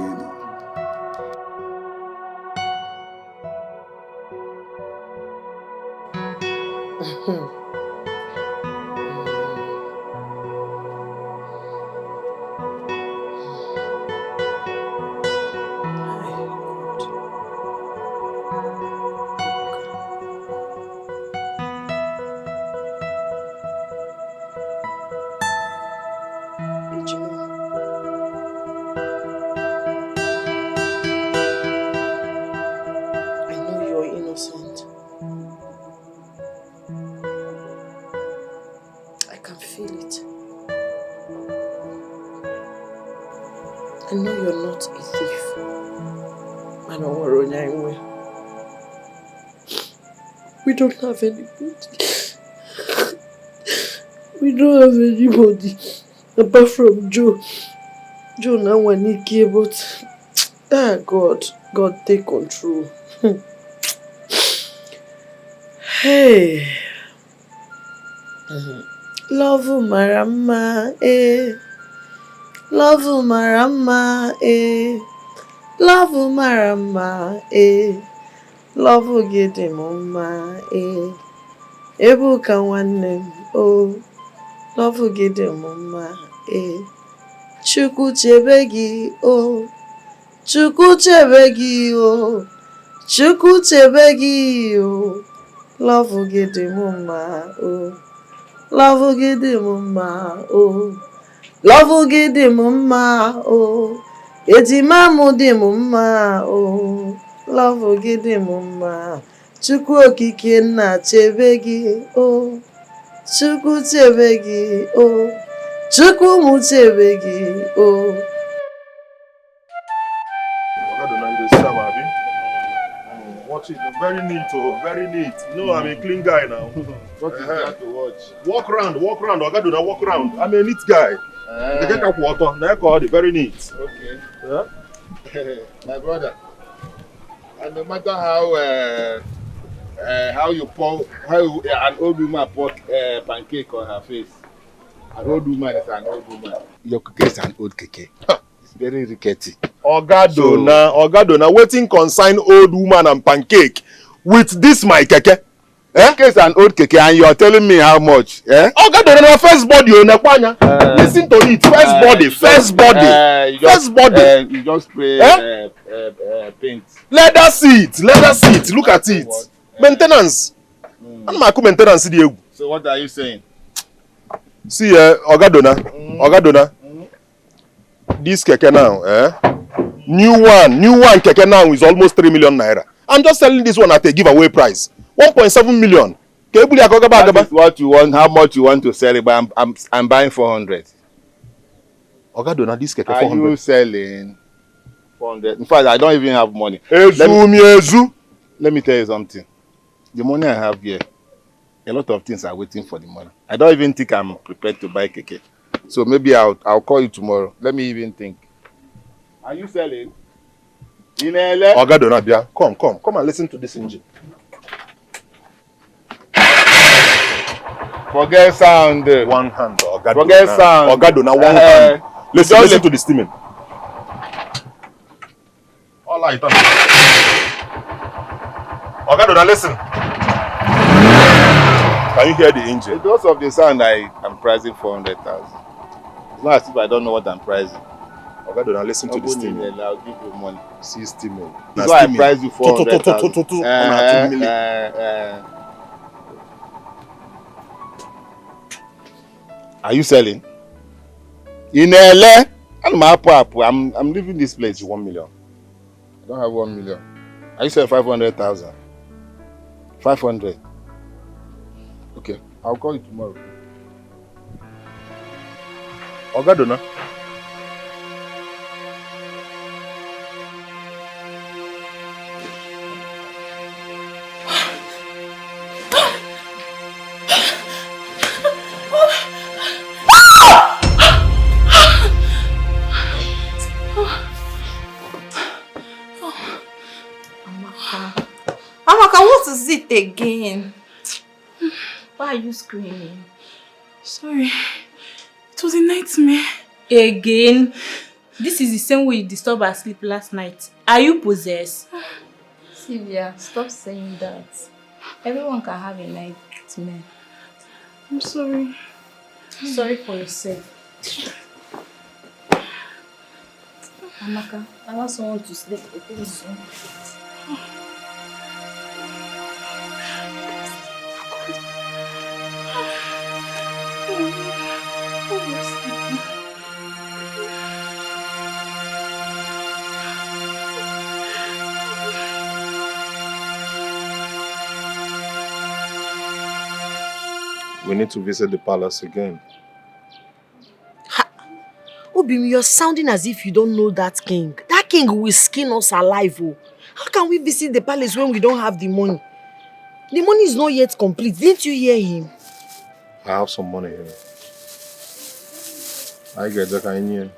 I know you're not a thief. I don't worry anyway. We don't have anybody. We don't have anybody apart from Joe. Joe now when he came, but God take control. Hey. Love Marama, eh. Love Marama, eh. Love Marama, eh. Love Gede Mama, eh. Ebuka Wanem, oh. Love Gede Mama, eh. Chukwu Chebegi, oh. Chukwu Chebegi, oh. Chukwu Chebegi, oh. Love Gede Mama, oh. Love Gede Mama, oh. Love Gede Mama, oh. Etimamu de Mama, oh. Love Gede Mama. Chukwu Okike na Chebegi, oh. Chukwu Chebegi, oh. Chukwu mu Chebegi, oh. Watch it, very neat, oh, very neat. No, I'm a clean guy now. What is that to watch? Walk round, Ogadona, walk round. I'm a neat guy. They get up water, now call it very neat. Okay. Yeah? My brother, and no matter how you pour, an old woman pour pancake on her face, an old woman is an old woman. Your cookie is an old cookie. It's very rickety. Ogadona, waiting consign old woman and pancake with this my keke. Keke is an old keke and you are telling me how much? Ogadona, first body, listen to it. First body. You just spray paint. Leather seat. Look at it. What? Maintenance. Maintenance. So what are you saying? See, Ogadona. This keke now, new one keke now is almost 3 million naira. I'm just selling this one at a giveaway price, 1.7 million. That is what you want. How much you want to sell it? But I'm buying 400. Ogadona, this keke 400. Are you selling 400? In fact, I don't even have money. Let me tell you something. The money I have here, a lot of things are waiting for the money. I don't even think I'm prepared to buy keke. So maybe I'll call you tomorrow. Let me even think. Are you selling? Ogadona, Bia, come and listen to this engine. Forget sound. One hand, Ogadona. Forget sound. Ogadona, one hand. Listen to the steaming. All right. Ogadona, listen. Can you hear the engine? Because of the sound, I am pricing 400,000. It's not as if I don't know what I'm pricing. Ogadona, listen to the steaming. I'll give you money. See steaming. So I price you 400,000. Are you selling? In LA? I'm leaving this place. 1 million. I don't have 1 million. Are you selling 500,000? 500. Okay, I'll call you tomorrow. Ogadona. Not again. Why are you screaming? Sorry. It was a nightmare. Again? This is the same way you disturbed our sleep last night. Are you possessed? Sylvia, stop saying that. Everyone can have a nightmare. I'm sorry. Sorry for yourself. Amaka, I also want to sleep. We need to visit the palace again. Obim, you're sounding as if you don't know that king. That king will skin us alive. Oh. How can we visit the palace when we don't have the money? The money is not yet complete. Didn't you hear him? I have some money here. I get that I knew.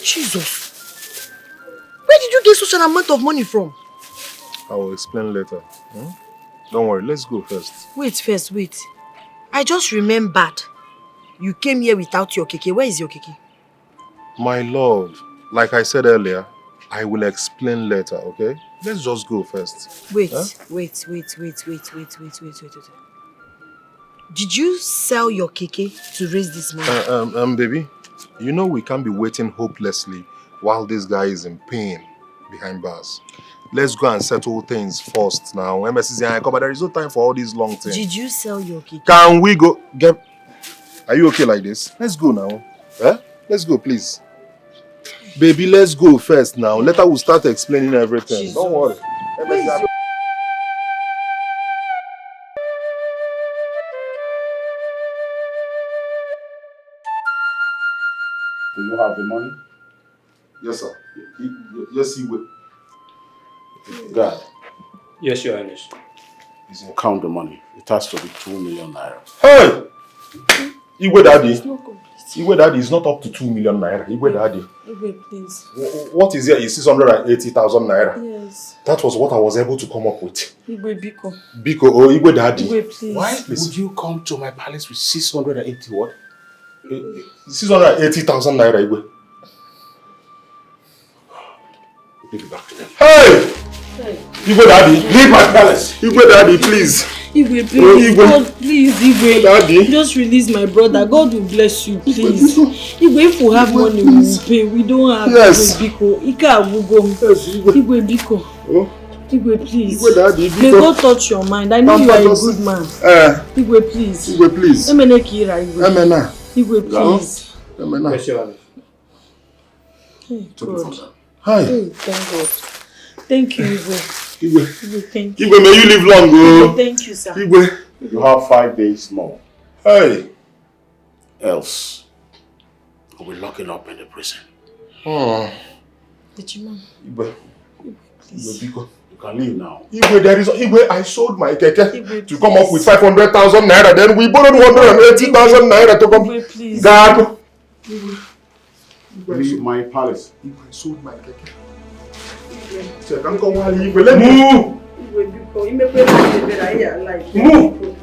Jesus. Where did you get such an amount of money from? I will explain later. Don't worry, let's go first. Wait. I just remembered. You came here without your keke. Where is your keke? My lord, like I said earlier, I will explain later, okay? Let's just go first. Wait. Did you sell your keke to raise this money? Baby, you know we can't be waiting hopelessly while this guy is in pain behind bars. Let's go and settle things first now. But there is no time for all these long things. Did you sell your keke? Can we go? Are you okay like this? Let's go now. Let's go, please. Baby, let's go first now. Later we'll start explaining everything. Jesus. Don't worry. Do you have the money? Yes, sir. Yes, he will. God. Yes, Your Highness. Count the money. It has to be 2 million naira. Hey! Igwe Daddy. Igwe Daddy is not up to 2 million naira. Igwe Daddy. Igwe, please. What is here is 680,000 naira. Yes. That was what I was able to come up with. Igwe Biko. Biko, oh, Igwe Daddy. Igwe, please. Why would you come to my palace with 680 what? 680,000 naira, Igwe. Hey! Igwe Daddy, leave my palace. Igwe Daddy, please. Igwe, please. God, please, Igwe. Daddy. Just release my brother. God will bless you, please. Igwe, if we have money, we will pay. We don't have. Yes. Igwe Biko. Ika Abugo. Yes, Igwe. Igwe Biko. Oh. Igwe, please. Igwe Daddy, Biko. May God touch your mind. I know you are a good man. Igwe, please. Igwe, please. Emene Kira, Igwe. Emena. Igwe, please. Emena. Hey, God. Hi. Hey, thank God. Thank you, Igwe. Igwe, thank you. Igwe, may you live long, Igwe, thank you, sir. Igwe. You have 5 days more. Hey. Else, we'll be locking up in the prison. Did you know? Igwe. Please. Igwe, you can leave now. Igwe, I sold my keke to come up with 500,000 naira. Then we borrowed 180,000 naira to come. Igwe, please. God. Leave my palace. Igwe, I sold my keke. Check, I'm going to leave. Let me move. Move.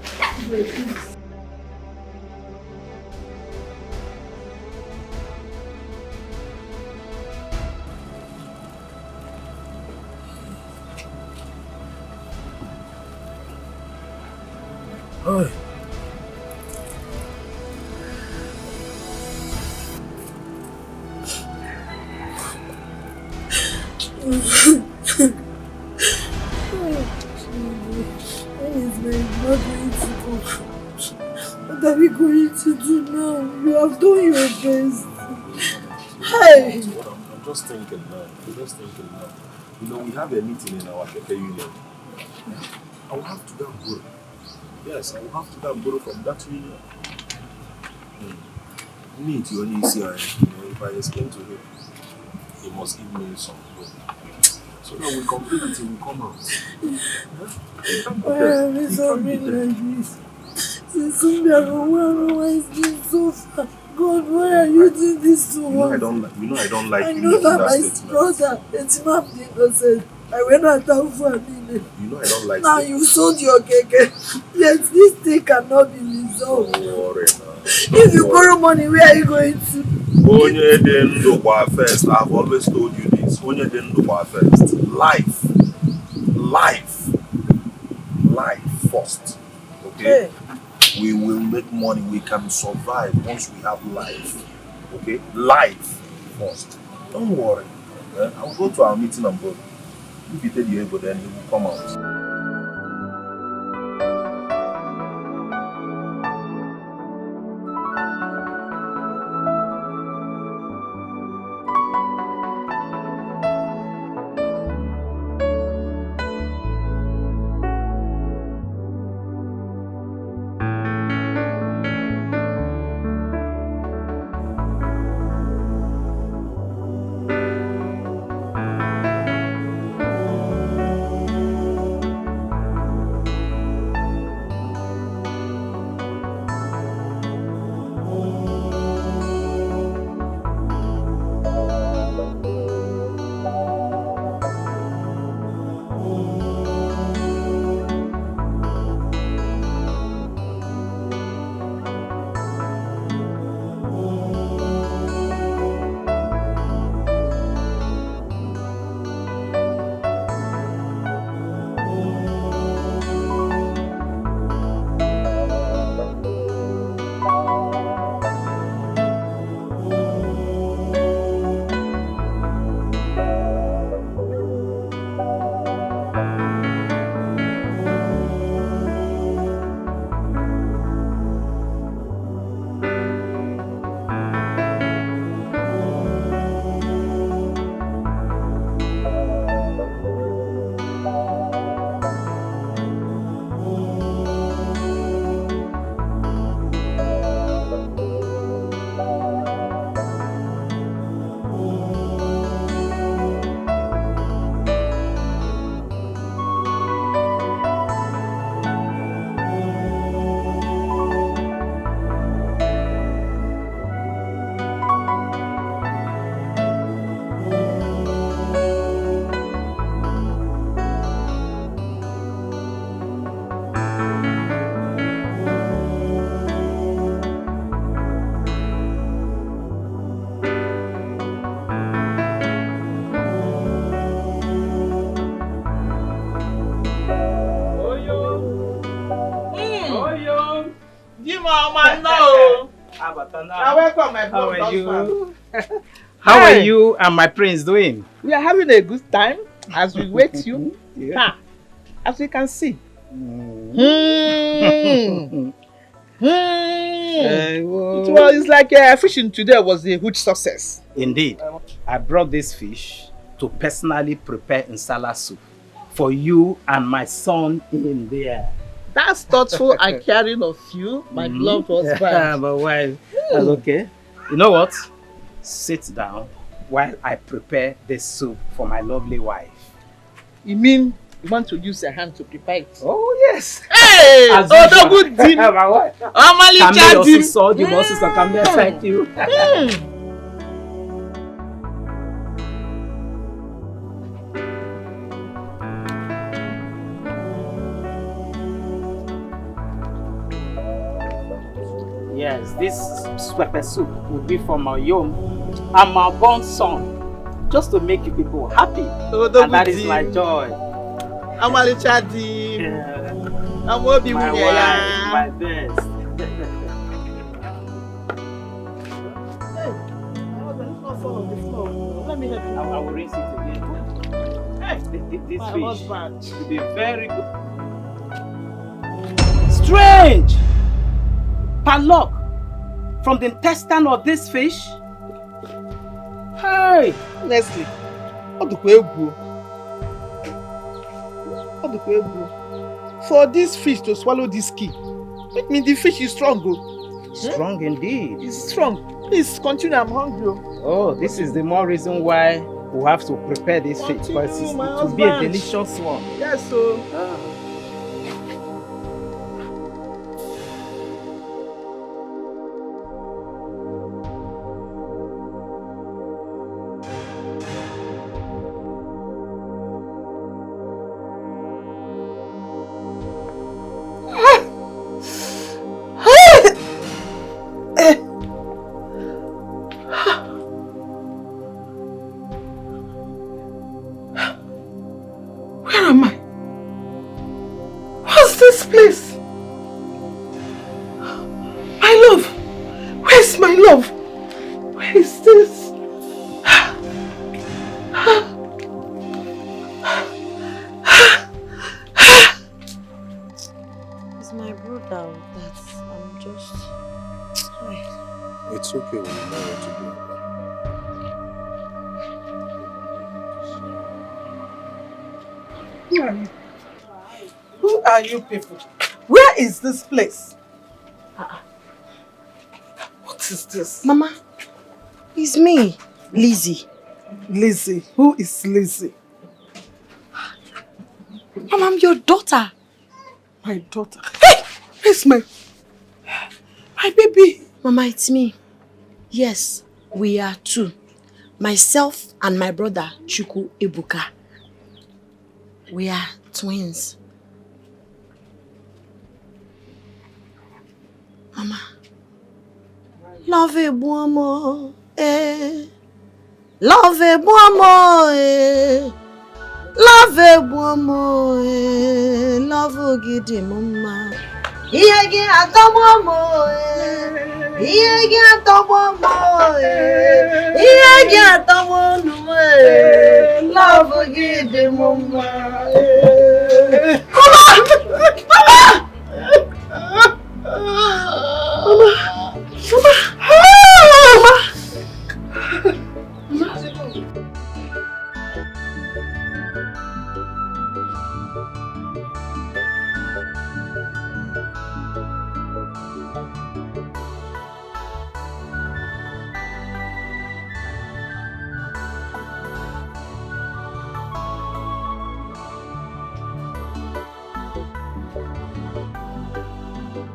Hi. What are we going to do now? You have done your best. Hey! I'm just thinking now. You know, we have a meeting in our Keke union. I will have to go and borrow. Yes, I will have to go and borrow from that union. Me, you only see, if I explain to him, he must give me some money. So now we complete it and we come out. Why are we something like this? Since we are why is this so far? God, why are you doing this to us? I don't like I know that my brother, Etimam, did not say I went out for a minute. You know I don't like Now you sold your cake. Yes, this thing cannot be resolved. Don't worry now. If you borrow money, where are you going to? Onye dị ndụ kwa first. I've always told you this. Onye dị ndụ kwa first. Life first. Okay? Hey. We will make money. We can survive once we have life. Okay? Life first. Don't worry. Okay? I'll go to our meeting and go. If you tell the ego, then he will come out. Welcome, my How are you? How are you and my prince doing? We are having a good time as we wait you. Yeah. As we can see. It's like fishing today was a huge success. Indeed. I brought this fish to personally prepare insala soup for you and my son in there. That's thoughtful and caring of you, my beloved husband. Yeah, but wife, that's okay. You know what? Sit down while I prepare this soup for my lovely wife. You mean you want to use your hand to prepare it? Oh, yes. Hey! As Oh, usual. the good thing. My wife. Amali Come here, Chadim. sister. You must sister. Come here. Thank you. Yes, this pepper soup will be for my young and my born son, just to make you people happy. Oh, and that is my joy. Amali Chadim. Yeah. I'm happy My with wife, my best. Let me help you. I will rinse it again. Hey, this My fish husband. will be very good. Strange! Padlock from the intestine of this fish. Hey! Honestly, what do we do? For this fish to swallow this key, it means the fish is strong. Strong indeed. It's strong. Please continue, I'm hungry. Oh, this is the more reason why we have to prepare this fish, because it will be a delicious one. Yes, so. this place? My love! Where's my love? Where is this? It's my brother that I'm just... It's okay, we know what to do. Who are you? Who are you people? Where is this place? What is this? Mama, it's me, Lizzie. Lizzie? Who is Lizzie? Mama, I'm your daughter. My daughter? Hey! Where's my baby? Mama, it's me. Yes, we are two. Myself and my brother, Chuku Ebuka. We are twins. Mama. Love a buomo, eh. Love a buomo, eh. Love a buomo, eh. Love a gidi mama. Iyagi atomomo, eh. Iyagi atomomo, eh. Iyagi atomomo, eh. Love a gidi mama, eh. Mama!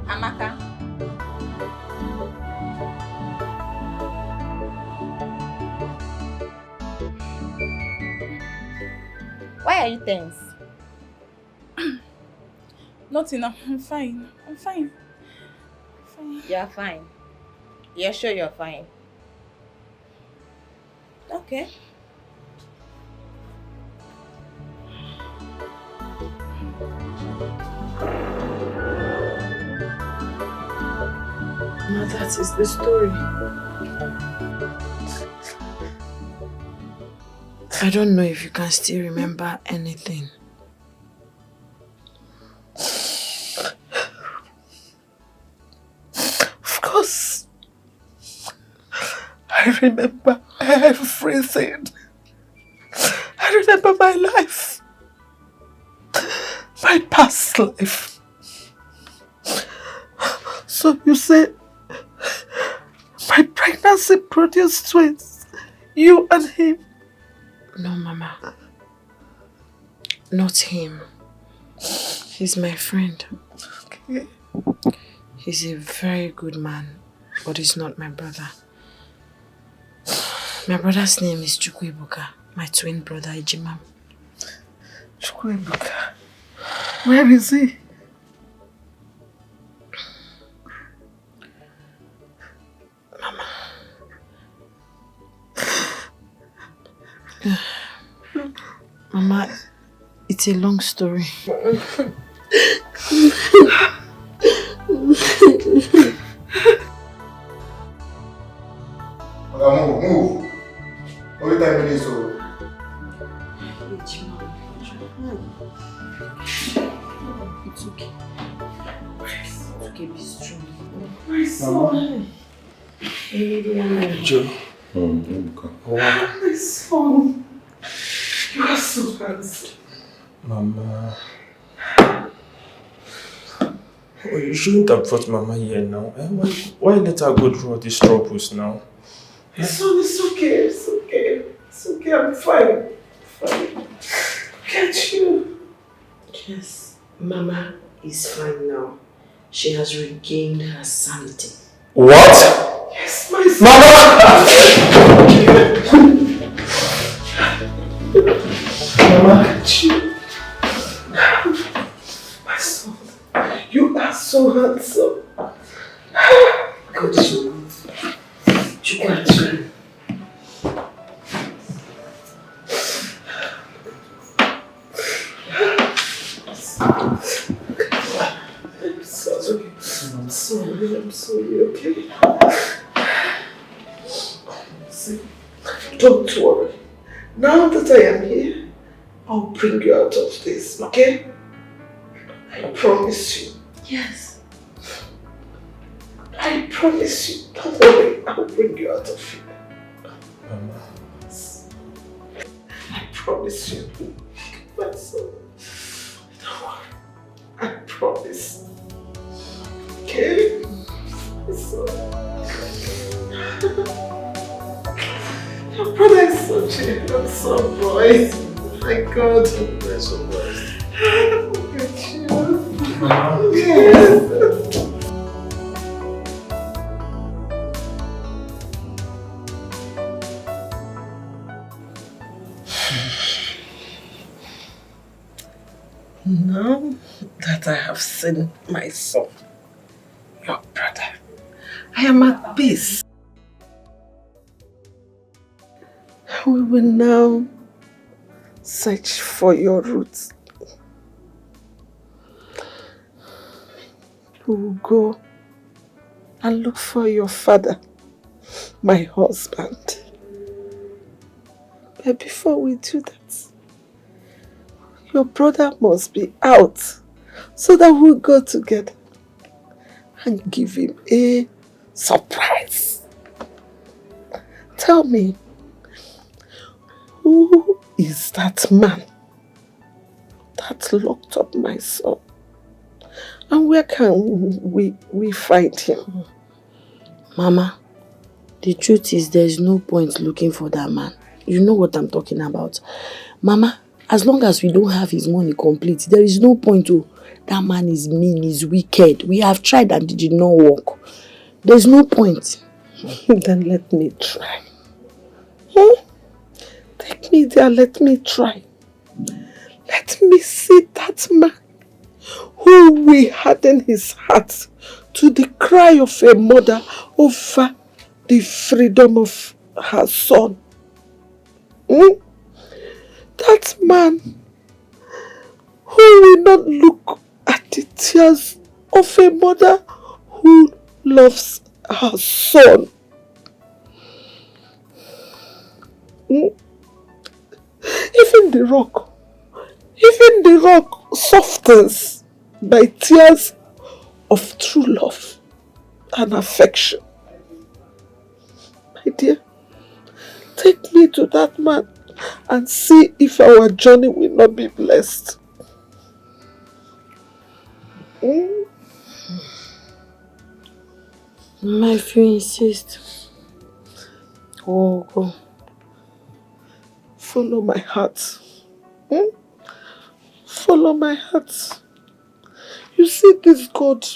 Amaka. Why are you tense? Nothing, I'm fine. I'm fine. You're fine. You're sure you're fine? Okay. Now that is the story. I don't know if you can still remember anything. Of course. I remember everything. I remember my life. My past life. So you say my pregnancy produced twins. You and him. No, Mama. Not him. He's my friend. Okay. He's a very good man, but he's not my brother. My brother's name is Chukwuebuka, my twin brother, Ejimam. Chukwuebuka. Where is he? Mama. Mama, it's a long story. Move. Only 10 minutes old. It's okay. It's okay, be strong. My son. Joe. My son. You are so handsome. Mama. Oh, you shouldn't have brought Mama here now. Why let her go through all these troubles now? My son, it's okay. It's okay. It's okay. I'm fine. Fine. Get you. Yes, Mama is fine now. She has regained her sanity. What? Yes, my son. Mama, get you. My son, you are so handsome. Godson. Chukwuebuka. sorry, okay? See, don't worry. Now that I am here, I'll bring you out of this, okay? I promise you. Yes. I promise you. Don't worry, I'll bring you out of here. I promise you. My son. Don't worry. I promise. Okay? My son. Your brother is such a handsome boy. My God. You're so blessed. Look at you. Yes. Now that I have seen my son, your brother, I am at peace. We will now search for your roots. We will go and look for your father, my husband. But before we do that, your brother must be out so that we'll go together and give him a surprise. Tell me, who is that man that locked up my son? And where can we find him? Mama, the truth is there's no point looking for that man. You know what I'm talking about. Mama, as long as we don't have his money complete, there is no point to. That man is mean, he's wicked. We have tried and it did not work. There's no point. Then let me try. Take me there, let me try. Let me see that man who will harden his heart to the cry of a mother over the freedom of her son. That man who will not look at the tears of a mother who loves her son. Even the rock softens by tears of true love and affection. My dear, take me to that man and see if our journey will not be blessed. Mama, if you insist, we'll go. Follow my heart. Follow my heart. You see this God,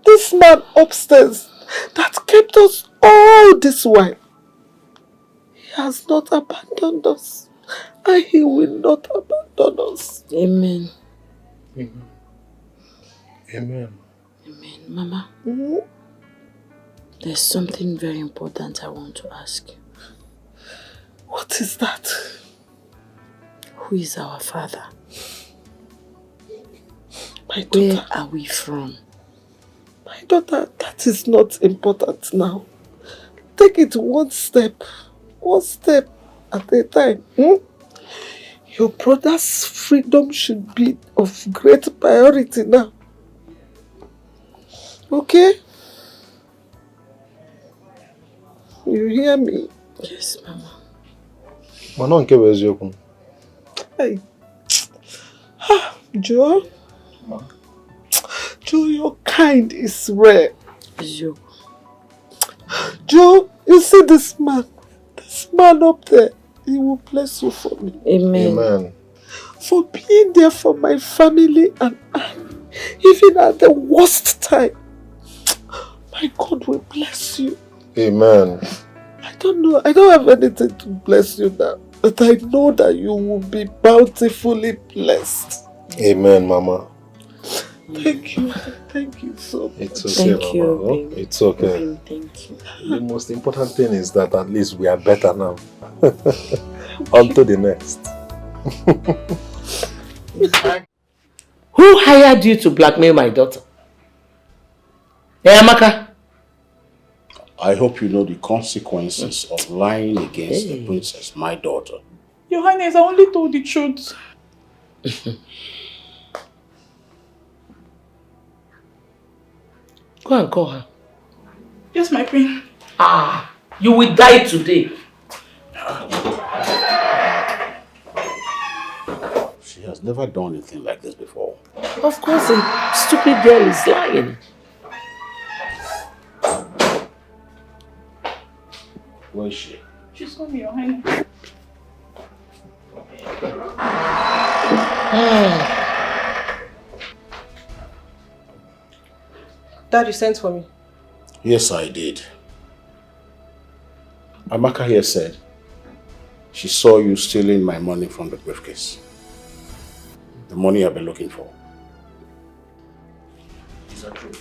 this man upstairs that kept us all this while. He has not abandoned us, and he will not abandon us. Amen. Amen. Amen. Mama, there's something very important I want to ask you. What is that? Who is our father? My daughter. Where are we from? My daughter, that is not important now. Take it one step at a time. Your brother's freedom should be of great priority now. Okay? You hear me? Yes, Mama. Hey. Joe? Joe, your kind is rare. Joe, you see this man up there, he will bless you for me. Amen. For being there for my family and I, even at the worst time. My God will bless you. Amen. I don't have anything to bless you now, but I know that you will be bountifully blessed. Amen, Mama. Thank you so much. It's okay, Thank you, Mama. baby. It's okay. Thank you. The most important thing is that at least we are better now. On to the next. Who hired you to blackmail my daughter? Hey, Amaka, I hope you know the consequences of lying against the princess, my daughter. Your Highness, I only told the truth. Go and call her. Yes, my queen. You will die today. She has never done anything like this before. Of course, a stupid girl is lying. Where is she? She's coming, Your Highness. Dad, you sent for me. Yes, I did. Amaka here said she saw you stealing my money from the briefcase. The money I've been looking for. Is that true?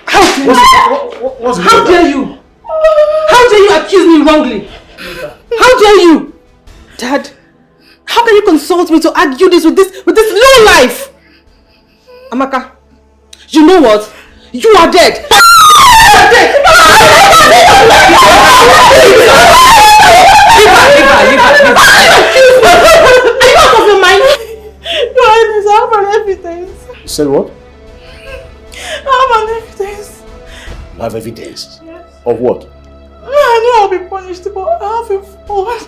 How dare you? How dare you accuse me wrongly? How dare you? Dad, how can you consult me to argue this with this low life? Amaka, you know what? You are dead. You are dead. Leave her. Are you out of your mind? Your Highness, I have an evidence. You said what? I have an evidence. You have evidence? Yes. Of what? I know I'll be punished, but I have a phone.